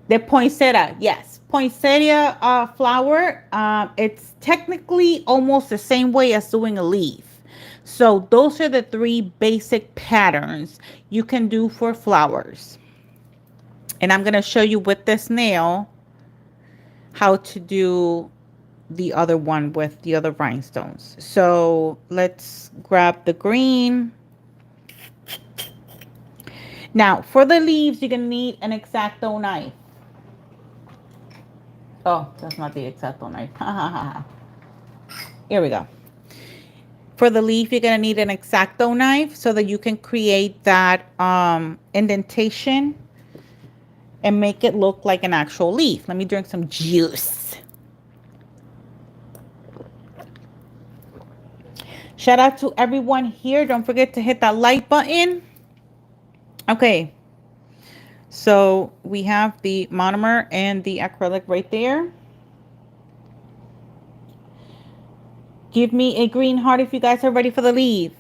The poinsettia, yes, poinsettia flower. It's technically almost the same way as doing a leaf. So those are the 3 basic patterns you can do for flowers. And I'm going to show you with this nail how to do the other one with the other rhinestones. So let's grab the green. Now for the leaves, you're going to need an X-Acto knife. Oh, that's not the X-Acto knife. Here we go. For the leaf, you're going to need an X-Acto knife so that you can create that indentation and make it look like an actual leaf. Let me drink some juice. Shout out to everyone here. Don't forget to hit that like button. Okay. So we have the monomer and the acrylic right there. Give me a green heart if you guys are ready for the leaf.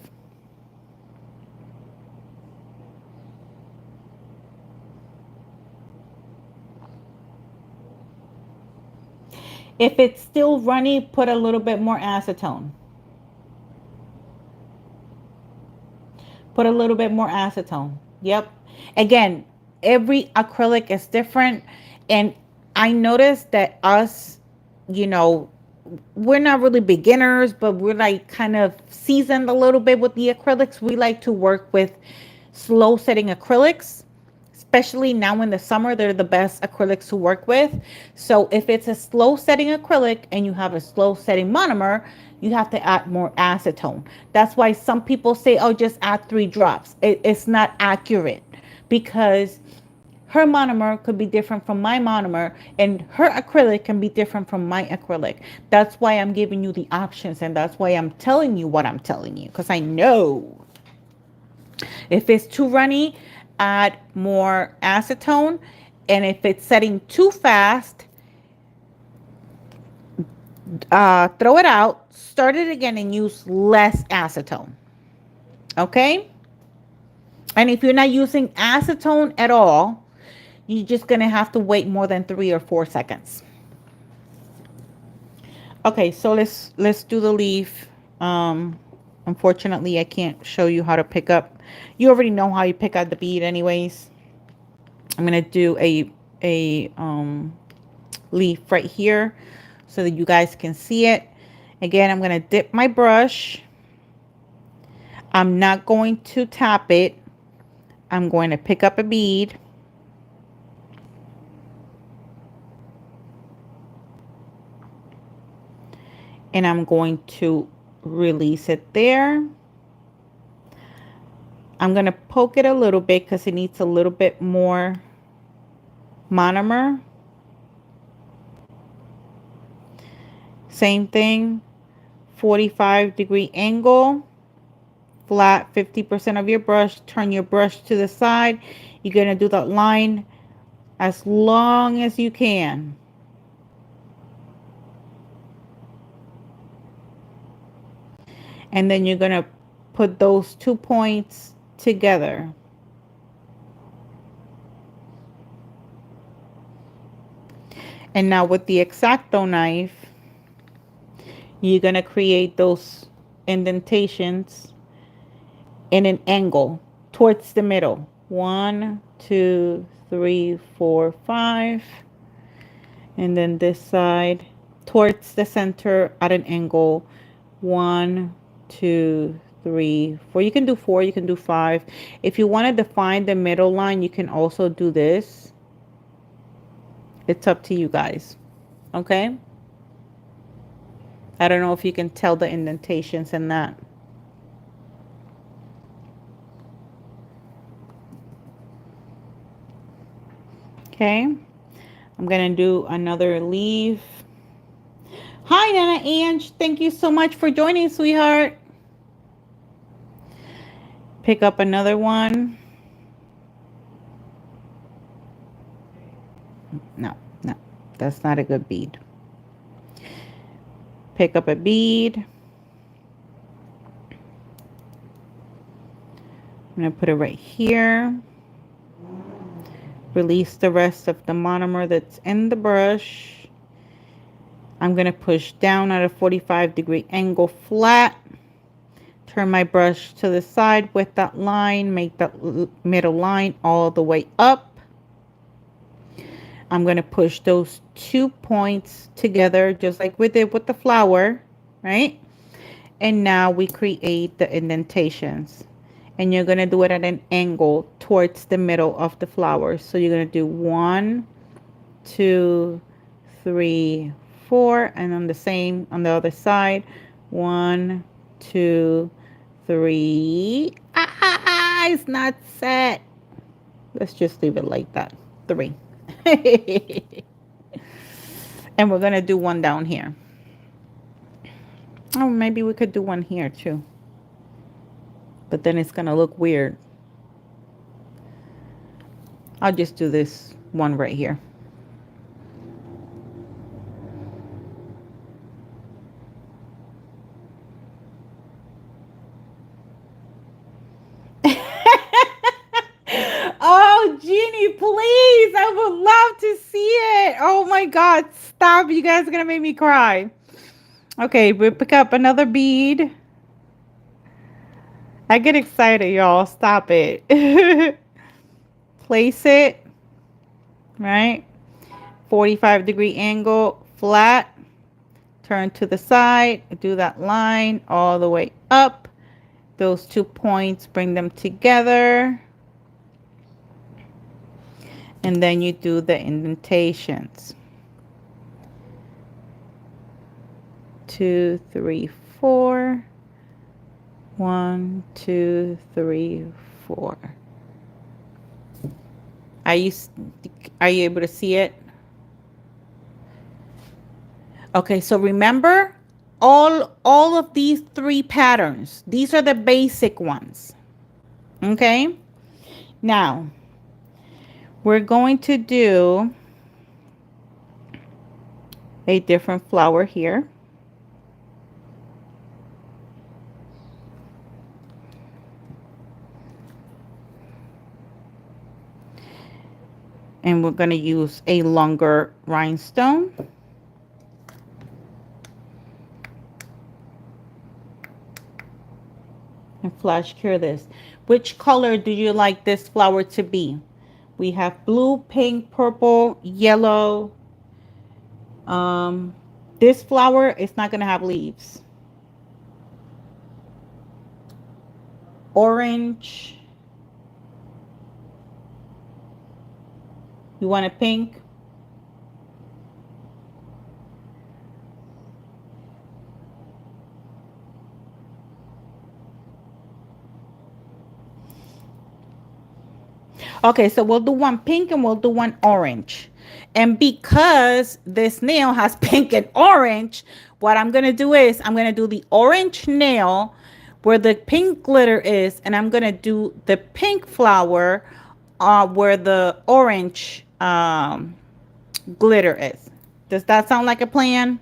If it's still runny, put a little bit more acetone. Put a little bit more acetone. Yep. Again, every acrylic is different. And I noticed that us, you know, we're not really beginners, but we're like kind of seasoned a little bit with the acrylics. We like to work with slow setting acrylics, especially now in the summer. They're the best acrylics to work with. So if it's a slow setting acrylic and you have a slow setting monomer, you have to add more acetone. That's why some people say, oh, just add 3 drops. It's not accurate, because her monomer could be different from my monomer, and her acrylic can be different from my acrylic. That's why I'm giving you the options, and that's why I'm telling you what I'm telling you, because I know if it's too runny, add more acetone, and if it's setting too fast, throw it out, start it again, and use less acetone. Okay? And if you're not using acetone at all, you're just going to have to wait more than 3 or 4 seconds. Okay, so let's do the leaf. Unfortunately, I can't show you how to pick up. You already know how you pick out the bead anyways. I'm going to do a leaf right here so that you guys can see it. Again, I'm going to dip my brush. I'm not going to tap it. I'm going to pick up a bead. And I'm going to release it there. I'm going to poke it a little bit because it needs a little bit more monomer. Same thing, 45-degree angle, flat 50% of your brush. Turn your brush to the side. You're going to do that line as long as you can. And then you're going to put those 2 points together. And now with the X-Acto knife, you're going to create those indentations in an angle towards the middle. 1, 2, 3, 4, 5. And then this side towards the center at an angle. 1, 2, 3, 4. You can do 4, you can do 5. If you want to define the middle line, you can also do this. It's up to you guys. Okay? I don't know if you can tell the indentations in that. Okay, I'm gonna do another leaf. Hi, Nana Ange. Thank you so much for joining, sweetheart. Pick up another one. No, that's not a good bead. Pick up a bead. I'm gonna put it right here. Release the rest of the monomer that's in the brush. I'm going to push down at a 45-degree angle flat. Turn my brush to the side with that line. Make that middle line all the way up. I'm going to push those 2 points together just like we did with the flower, right? And now we create the indentations. And you're going to do it at an angle towards the middle of the flower. So you're going to do 1, 2, 3, 4, and on the same on the other side. 1, 2, 3. It's not set. Let's just leave it like that. 3. And we're going to do one down here. Oh, maybe we could do one here too. But then it's going to look weird. I'll just do this one right here. Oh, Jeannie, please. I would love to see it. Oh my God. Stop. You guys are going to make me cry. Okay, we'll pick up another bead. I get excited, y'all. Stop it. Place it, right? 45-degree angle, flat. Turn to the side. Do that line all the way up. Those 2 points, bring them together. And then you do the indentations. 2, 3, 4. 1, 2, 3, 4. Are you able to see it? Okay, so remember all of these 3 patterns. These are the basic ones. Okay? Now, we're going to do a different flower here. And we're going to use a longer rhinestone. And flash cure this. Which color do you like this flower to be? We have blue, pink, purple, yellow. This flower is not going to have leaves. Orange. You want a pink? Okay, so we'll do one pink and we'll do one orange. And because this nail has pink and orange, what I'm going to do is I'm going to do the orange nail where the pink glitter is, and I'm going to do the pink flower where the orange glitter is. Does that sound like a plan?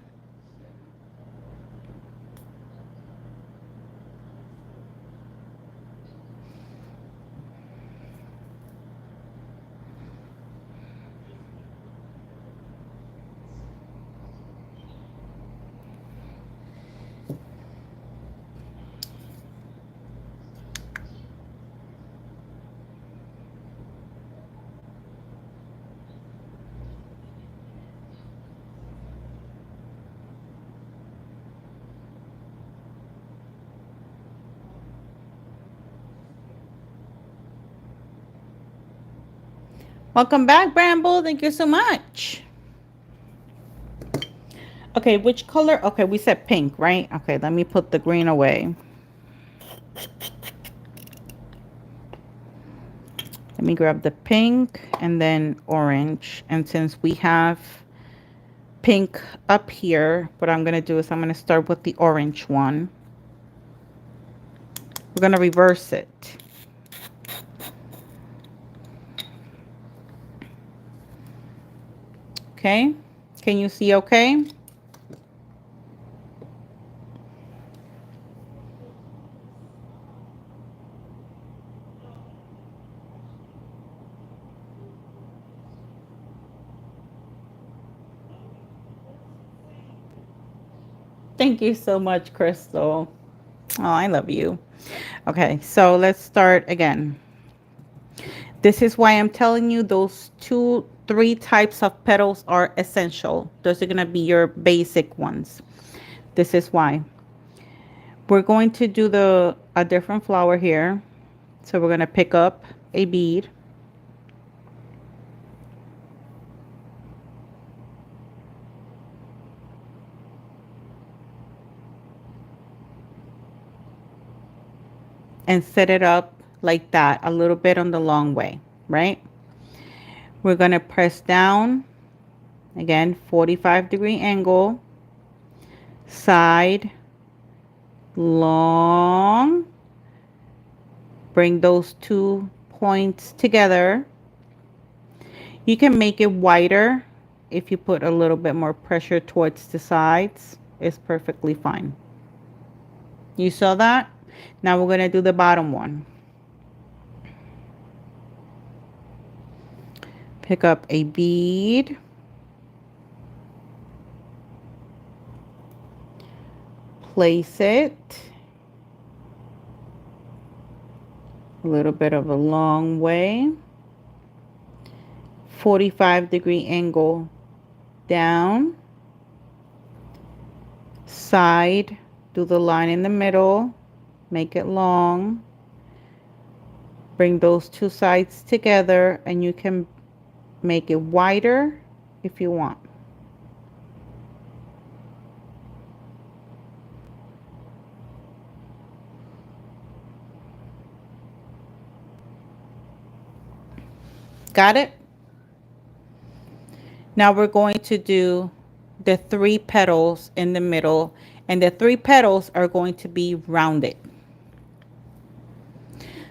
Welcome back, Bramble. Thank you so much. Okay, which color? Okay, we said pink, right? Okay, let me put the green away. Let me grab the pink and then orange. And since we have pink up here, what I'm going to do is I'm going to start with the orange one. We're going to reverse it. Okay, can you see okay? Thank you so much, Crystal. Oh, I love you. Okay, so let's start again. This is why I'm telling you those three types of petals are essential. Those are going to be your basic ones. This is why. We're going to do a different flower here. So we're going to pick up a bead. And set it up like that, a little bit on the long way, right? We're going to press down, again, 45-degree angle, side, long, bring those 2 points together. You can make it wider if you put a little bit more pressure towards the sides. It's perfectly fine. You saw that? Now we're going to do the bottom one. Pick up a bead. Place it. A little bit of a long way. 45-degree angle down. Side, do the line in the middle. Make it long. Bring those 2 sides together and you can make it wider if you want. Got it? Now we're going to do the 3 petals in the middle, and the 3 petals are going to be rounded.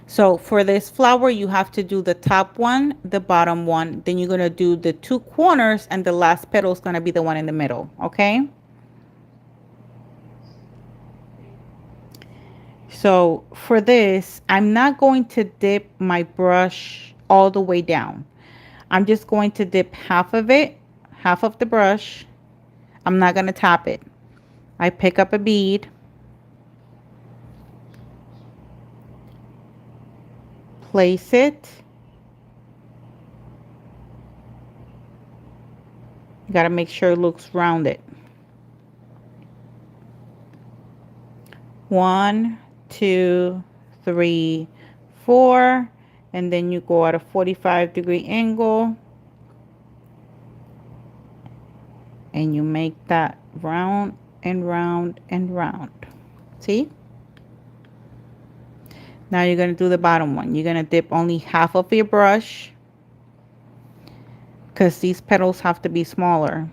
So for this flower, you have to do the top one, the bottom one, then you're going to do the 2 corners, and the last petal is going to be the one in the middle, okay? So for this, I'm not going to dip my brush all the way down. I'm just going to dip half of it, half of the brush. I'm not going to tap it. I pick up a bead, place it. You got to make sure it looks rounded. 1, 2, 3, 4, and then you go at a 45-degree angle and you make that round and round and round. See? Now you're going to do the bottom one. You're going to dip only half of your brush because these petals have to be smaller.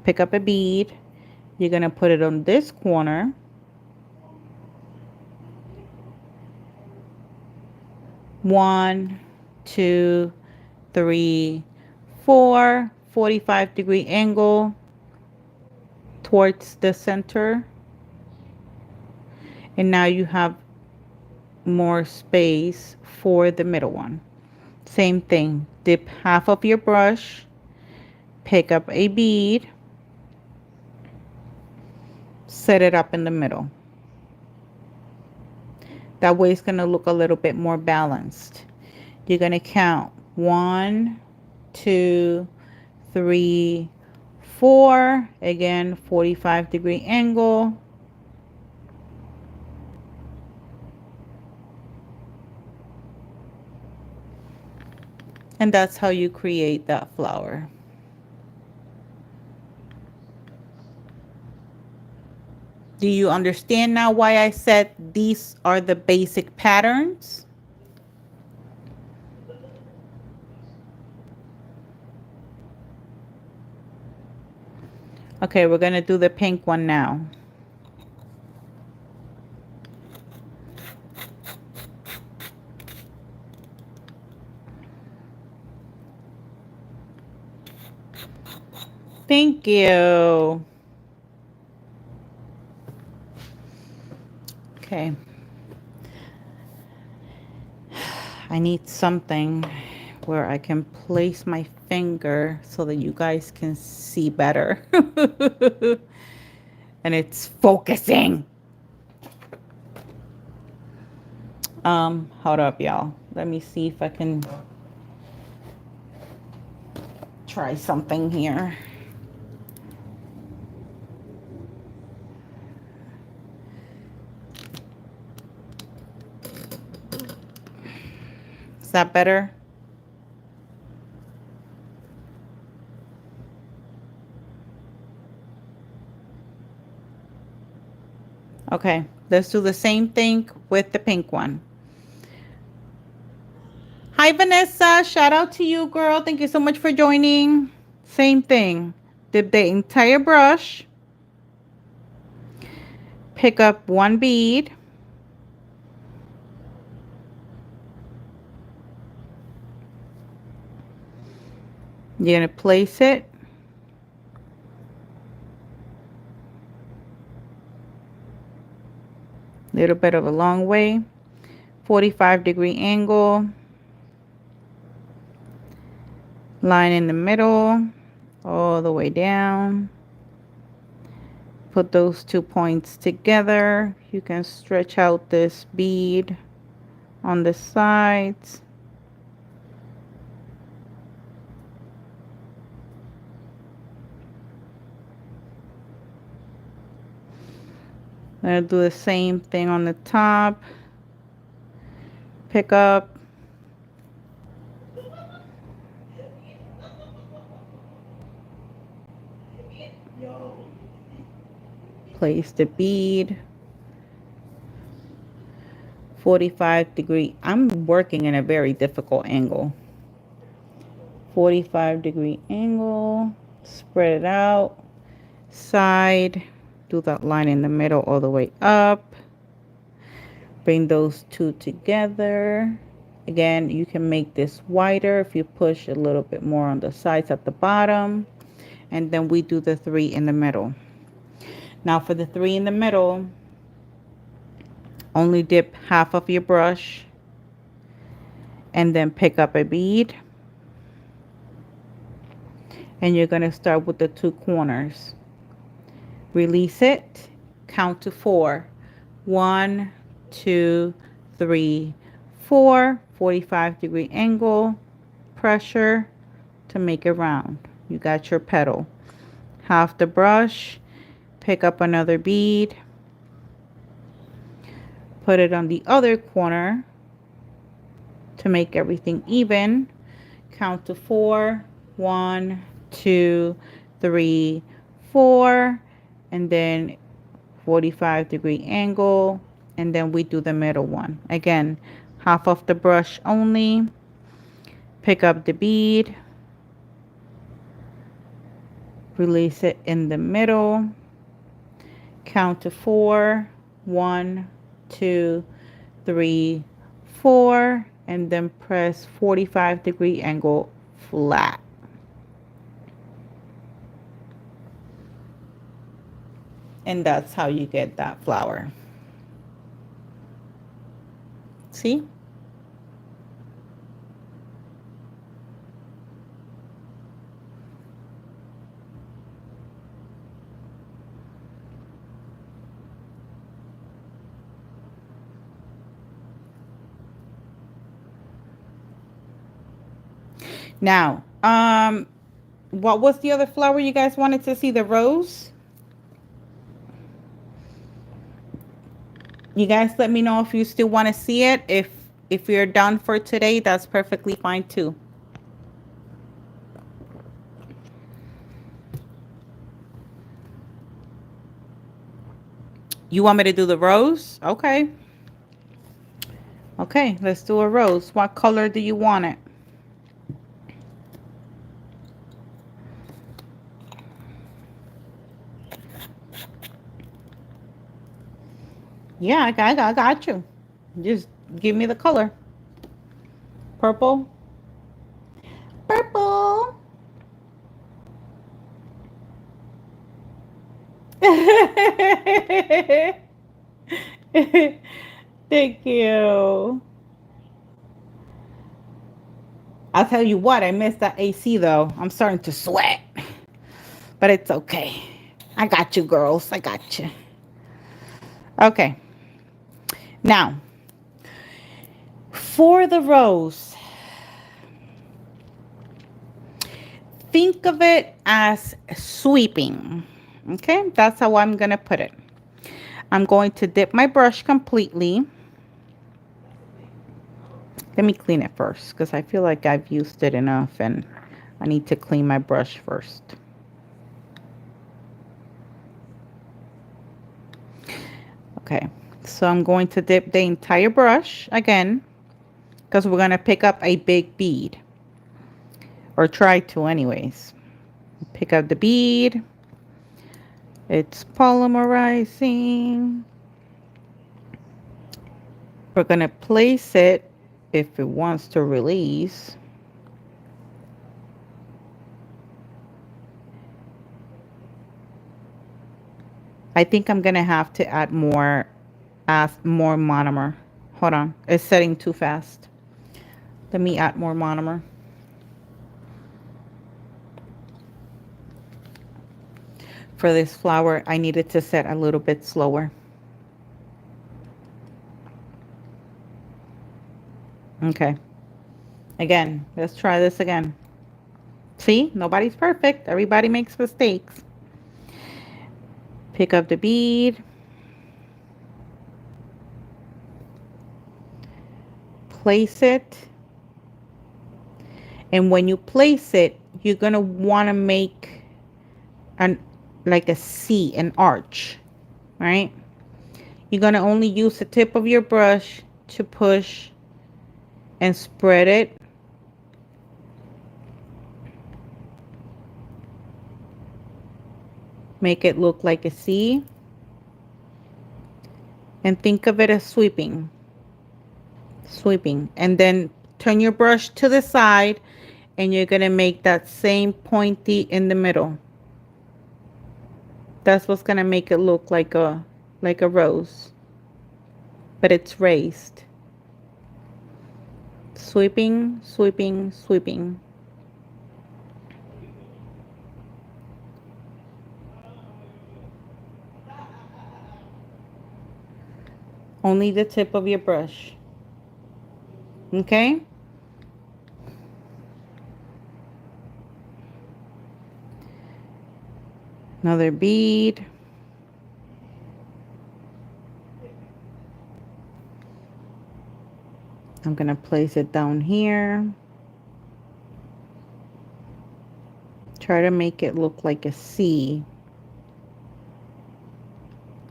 Pick up a bead. You're going to put it on this corner. One, 2, 3, 4, 45-degree angle towards the center. And now you have more space for the middle one. Same thing, dip half of your brush, pick up a bead, set it up in the middle. That way it's going to look a little bit more balanced. You're going to count 1, 2, 3, 4. Again, 45-degree angle. And that's how you create that flower. Do you understand now why I said these are the basic patterns? Okay, we're going to do the pink one now. Thank you. Okay. I need something where I can place my finger so that you guys can see better. And it's focusing. Hold up, y'all. Let me see if I can try something here. Is that better? Okay, let's do the same thing with the pink one. Hi, Vanessa. Shout out to you, girl. Thank you so much for joining. Same thing. Dip the entire brush. Pick up one bead. You're going to place it. Little bit of a long way. 45-degree angle. Line in the middle. All the way down. Put those 2 points together. You can stretch out this bead on the sides. I'm going to do the same thing on the top. Pick up. Place the bead. 45-degree. I'm working in a very difficult angle. 45-degree angle. Spread it out. Side. Do that line in the middle all the way up. Bring those two together. Again, you can make this wider if you push a little bit more on the sides at the bottom. And then we do the 3 in the middle. Now for the 3 in the middle, only dip half of your brush and then pick up a bead. And you're going to start with the 2 corners. Release it, count to 4. 1, 2, 3, 4. 45-degree angle, pressure to make it round. You got your petal. Half the brush, pick up another bead, put it on the other corner to make everything even. Count to 4. 1, 2, 3, 4. And then 45-degree angle, and then we do the middle one. Again, half of the brush only. Pick up the bead, release it in the middle, count to 4. 1, 2, 3, 4, and then press 45-degree angle flat. And that's how you get that flower. See? Now, what was the other flower you guys wanted to see? The rose? You guys let me know if you still want to see it. If you're done for today, that's perfectly fine too. You want me to do the rose? Okay. Okay, let's do a rose. What color do you want it? Yeah, I got you. Just give me the color. Purple. Purple. Thank you. I'll tell you what, I missed that AC though. I'm starting to sweat. But it's okay. I got you, girls. I got you. Okay. Now, for the rose, think of it as sweeping. Okay, that's how I'm going to put it. I'm going to dip my brush completely. Let me clean it first because I feel like I've used it enough and I need to clean my brush first. Okay, so I'm going to dip the entire brush again because we're going to pick up a big bead. Or try to anyways. Pick up the bead. It's polymerizing. We're going to place it if it wants to release. I think I'm going to have to add more monomer. Hold on. It's setting too fast. Let me add more monomer. For this flower, I needed to set a little bit slower. Okay. Again, let's try this again. See, nobody's perfect. Everybody makes mistakes. Pick up the bead. Place it. And when you place it, you're going to want to make like a C, an arch, right? You're going to only use the tip of your brush to push and spread it. Make it look like a C. And think of it as sweeping. Sweeping. And then turn your brush to the side and you're going to make that same pointy in the middle. That's what's going to make it look like a rose. But it's raised. Sweeping, sweeping, sweeping. Only the tip of your brush. Okay? Another bead. I'm going to place it down here. Try to make it look like a C.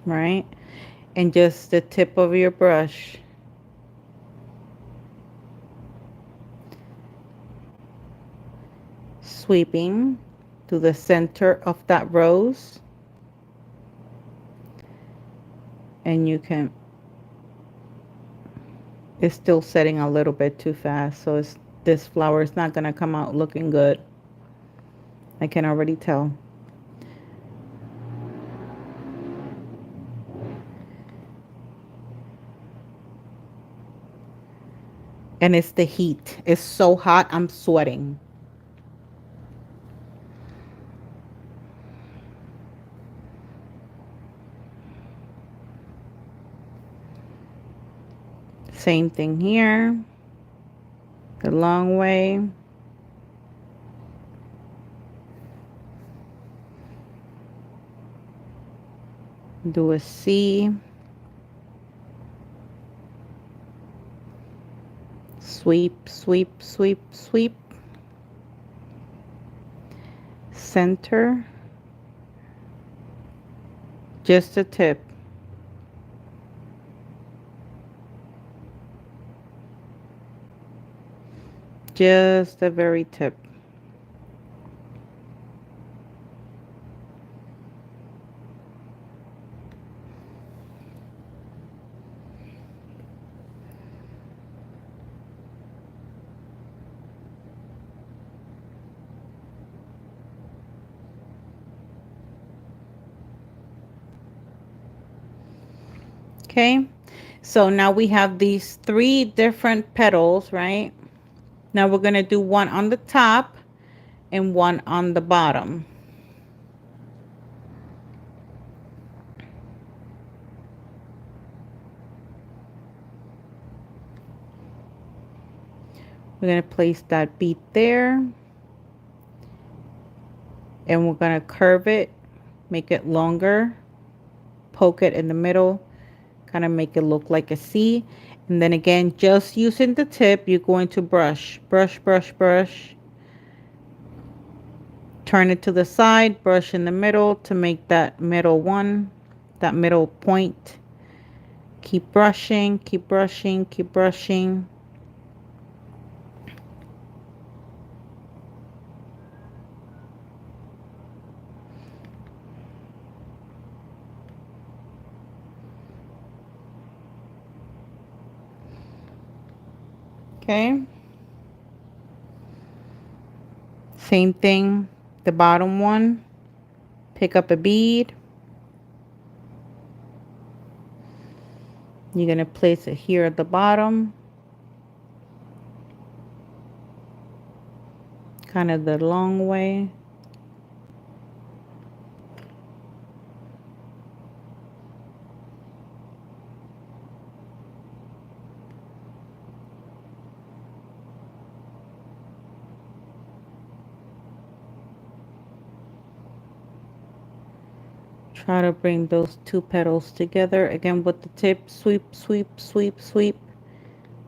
Right? And just the tip of your brush. Sweeping to the center of that rose. And you can, it's still setting a little bit too fast. So this flower is not going to come out looking good. I can already tell. And it's the heat. It's so hot, I'm sweating. Same thing here. The long way. Do a C. Sweep, sweep, sweep, sweep. Center. Just a tip. Just the very tip. Okay, so now we have these 3 different petals, right? Now we're going to do one on the top and one on the bottom. We're going to place that bead there. And we're going to curve it, make it longer, poke it in the middle, kind of make it look like a C. And then again, just using the tip, you're going to brush, brush, brush, brush. Turn it to the side, brush in the middle to make that middle one, that middle point. Keep brushing, keep brushing, keep brushing. Okay. Same thing, the bottom one. Pick up a bead. You're going to place it here at the bottom. Kind of the long way. Try to bring those 2 petals together again with the tip. Sweep, sweep, sweep, sweep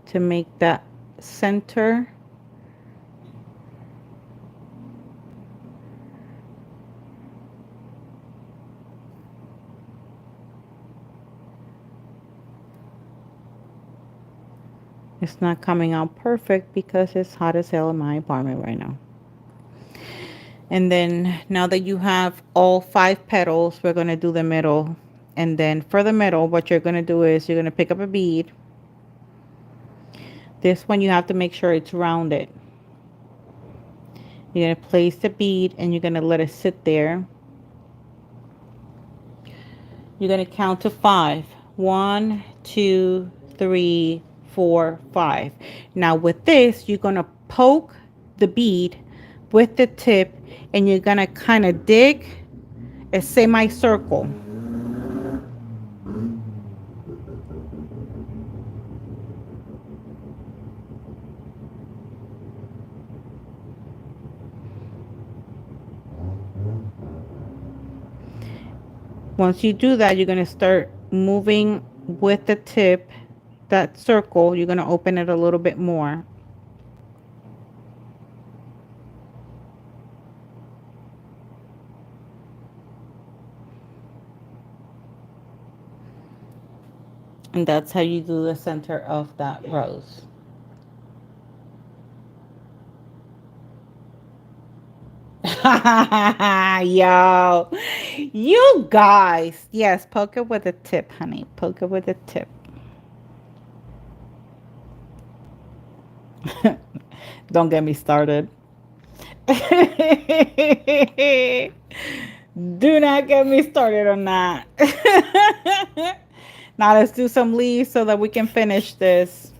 to make that center. It's not coming out perfect because it's hot as hell in my apartment right now. And then now that you have all 5 petals, we're going to do the middle. And then for the middle, what you're going to do is you're going to pick up a bead. This one you have to make sure it's rounded. You're going to place the bead and you're going to let it sit there. You're going to count to 5. 1, 2, 3, 4, 5. Now with this, you're going to poke the bead with the tip and you're going to kind of dig a semicircle. Once you do that, you're going to start moving with the tip, that circle. You're going to open it a little bit more. And that's how you do the center of that rose. Yo, you guys. Yes, poke it with a tip, honey. Poke it with a tip. Don't get me started. Do not get me started on that. Now let's do some leaves so that we can finish this.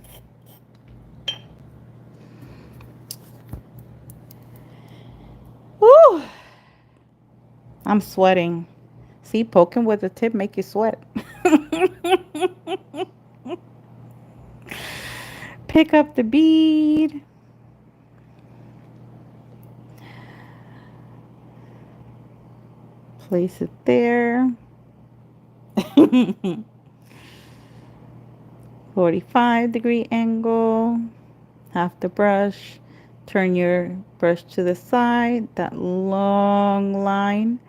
Woo! I'm sweating. See, poking with the tip make you sweat. Pick up the bead. Place it there. 45-degree angle. Half the brush. Turn your brush to the side. That long line.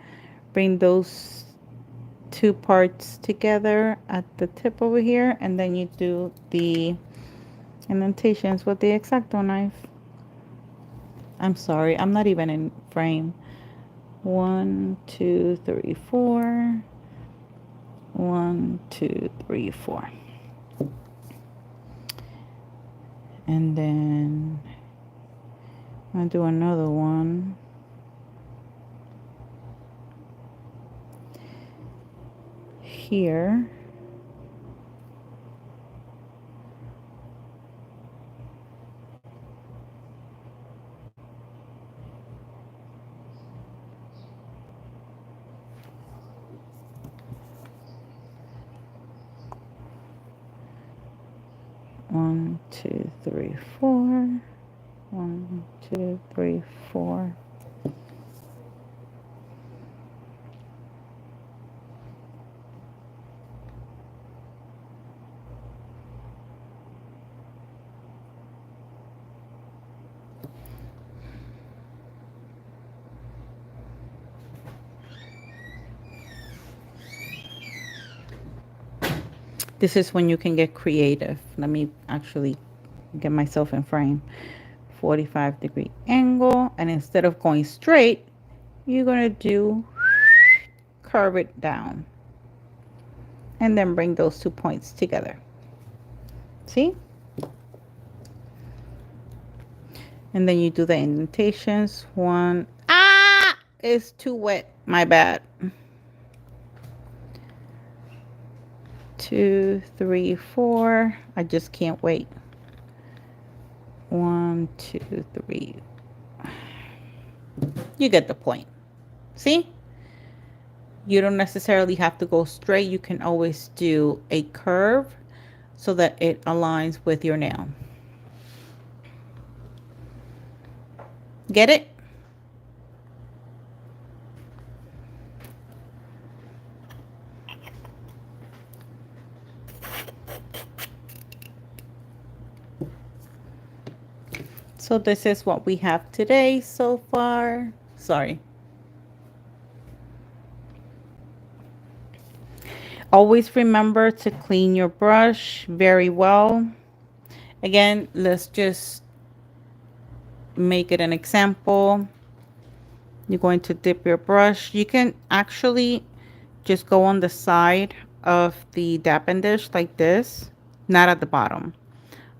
Bring those 2 parts together at the tip over here. And then you do the indentations with the X-Acto knife. I'm sorry, I'm not even in frame. 1, 2, 3, 4. 1, 2, 3, 4. And then I'll do another one. Here. One, two, three, four. 1, 2, 3, 4. This is when you can get creative. Let me actually get myself in frame. 45-degree angle, and instead of going straight, you're going to do curve it down and then bring those 2 points together. See? And then you do the indentations. One, it's too wet, my bad. 2, 3, 4. I just can't wait. 1, 2, 3. You get the point. See? You don't necessarily have to go straight. You can always do a curve so that it aligns with your nail. Get it? So this is what we have today so far. Sorry. Always remember to clean your brush very well. Again, let's just make it an example. You're going to dip your brush. You can actually just go on the side of the dappen dish like this, not at the bottom,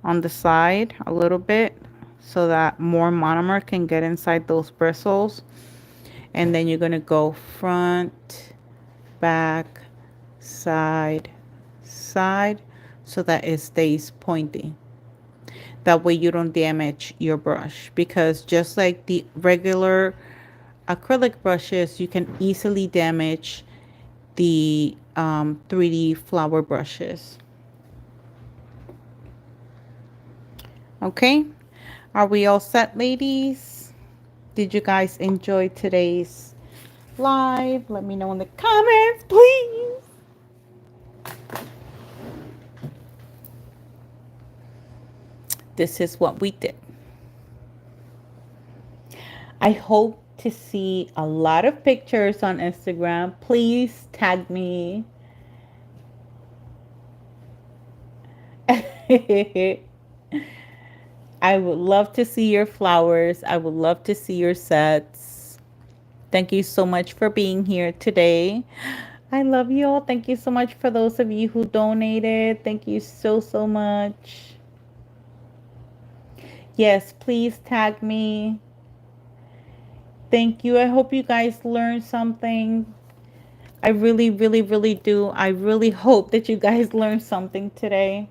on the side a little bit, so that more monomer can get inside those bristles. And then you're going to go front, back, side, side, so that it stays pointy. That way you don't damage your brush, because just like the regular acrylic brushes, you can easily damage the 3D flower brushes. Okay, are we all set, ladies? Did you guys enjoy today's live? Let me know in the comments, please. This is what we did. I hope to see a lot of pictures on Instagram. Please tag me. I would love to see your flowers. I would love to see your sets. Thank you so much for being here today. I love you all. Thank you so much for those of you who donated. Thank you so, so much. Yes, please tag me. Thank you. I hope you guys learned something. I really, really, really do. I really hope that you guys learned something today.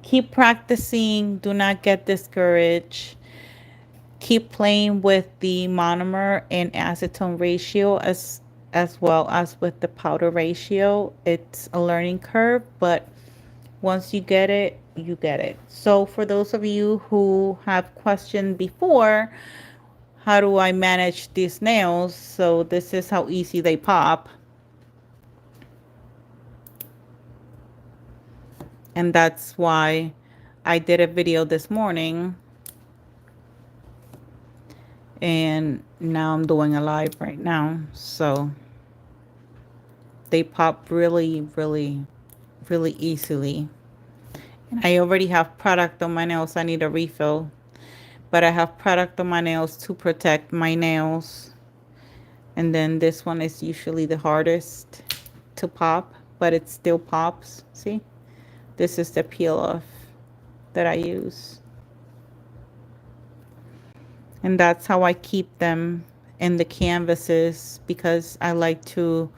Keep practicing. Do not get discouraged. Keep playing with the monomer and acetone ratio as well as with the powder ratio. It's a learning curve, but once you get it, you get it. So for those of you who have questioned before, how do I manage these nails? So this is how easy they pop. And that's why I did a video this morning. And now I'm doing a live right now. So they pop really, really, really easily. I already have product on my nails. I need a refill. But I have product on my nails to protect my nails. And then this one is usually the hardest to pop, but it still pops. See? This is the peel off that I use. And that's how I keep them in the canvases, because I like to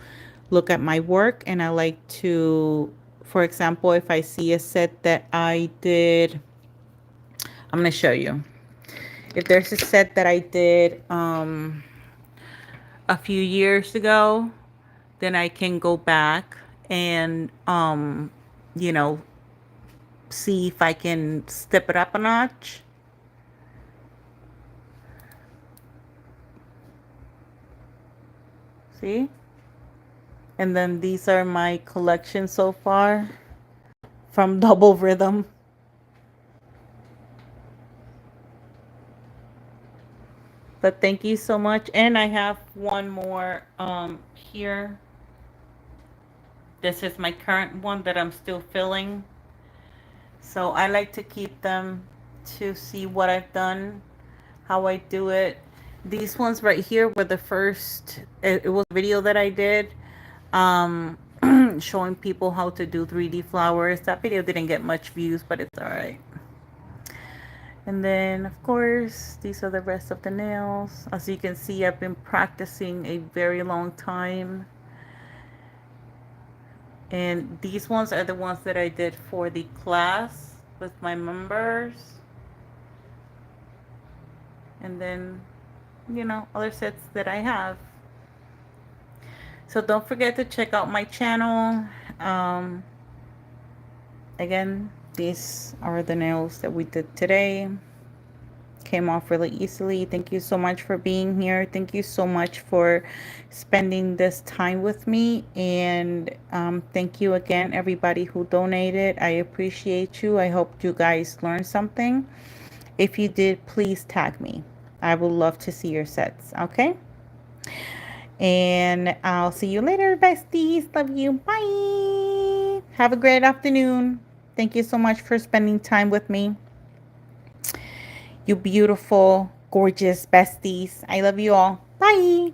look at my work, and I like to, for example, if I see a set that I did, I'm going to show you. If there's a set that I did a few years ago, then I can go back and, you know, see if I can step it up a notch. See? And then these are my collection so far from Double Rhythm. But thank you so much. And I have one more here. This is my current one that I'm still filling. So I like to keep them to see what I've done, how I do it. These ones right here were the first, it was a video that I did showing people how to do 3D flowers. That video didn't get much views, but it's all right. And then, of course, these are the rest of the nails. As you can see, I've been practicing a very long time. And these ones are the ones that I did for the class with my members. And then, you know, other sets that I have. So don't forget to check out my channel. Again, these are the nails that we did today. Came off really easily. Thank you so much for being here. Thank you so much for spending this time with me. And thank you again, everybody who donated. I appreciate you. I hope you guys learned something. If you did, please tag me. I would love to see your sets. Okay? And I'll see you later, besties. Love you. Bye. Have a great afternoon. Thank you so much for spending time with me. You beautiful, gorgeous besties. I love you all. Bye.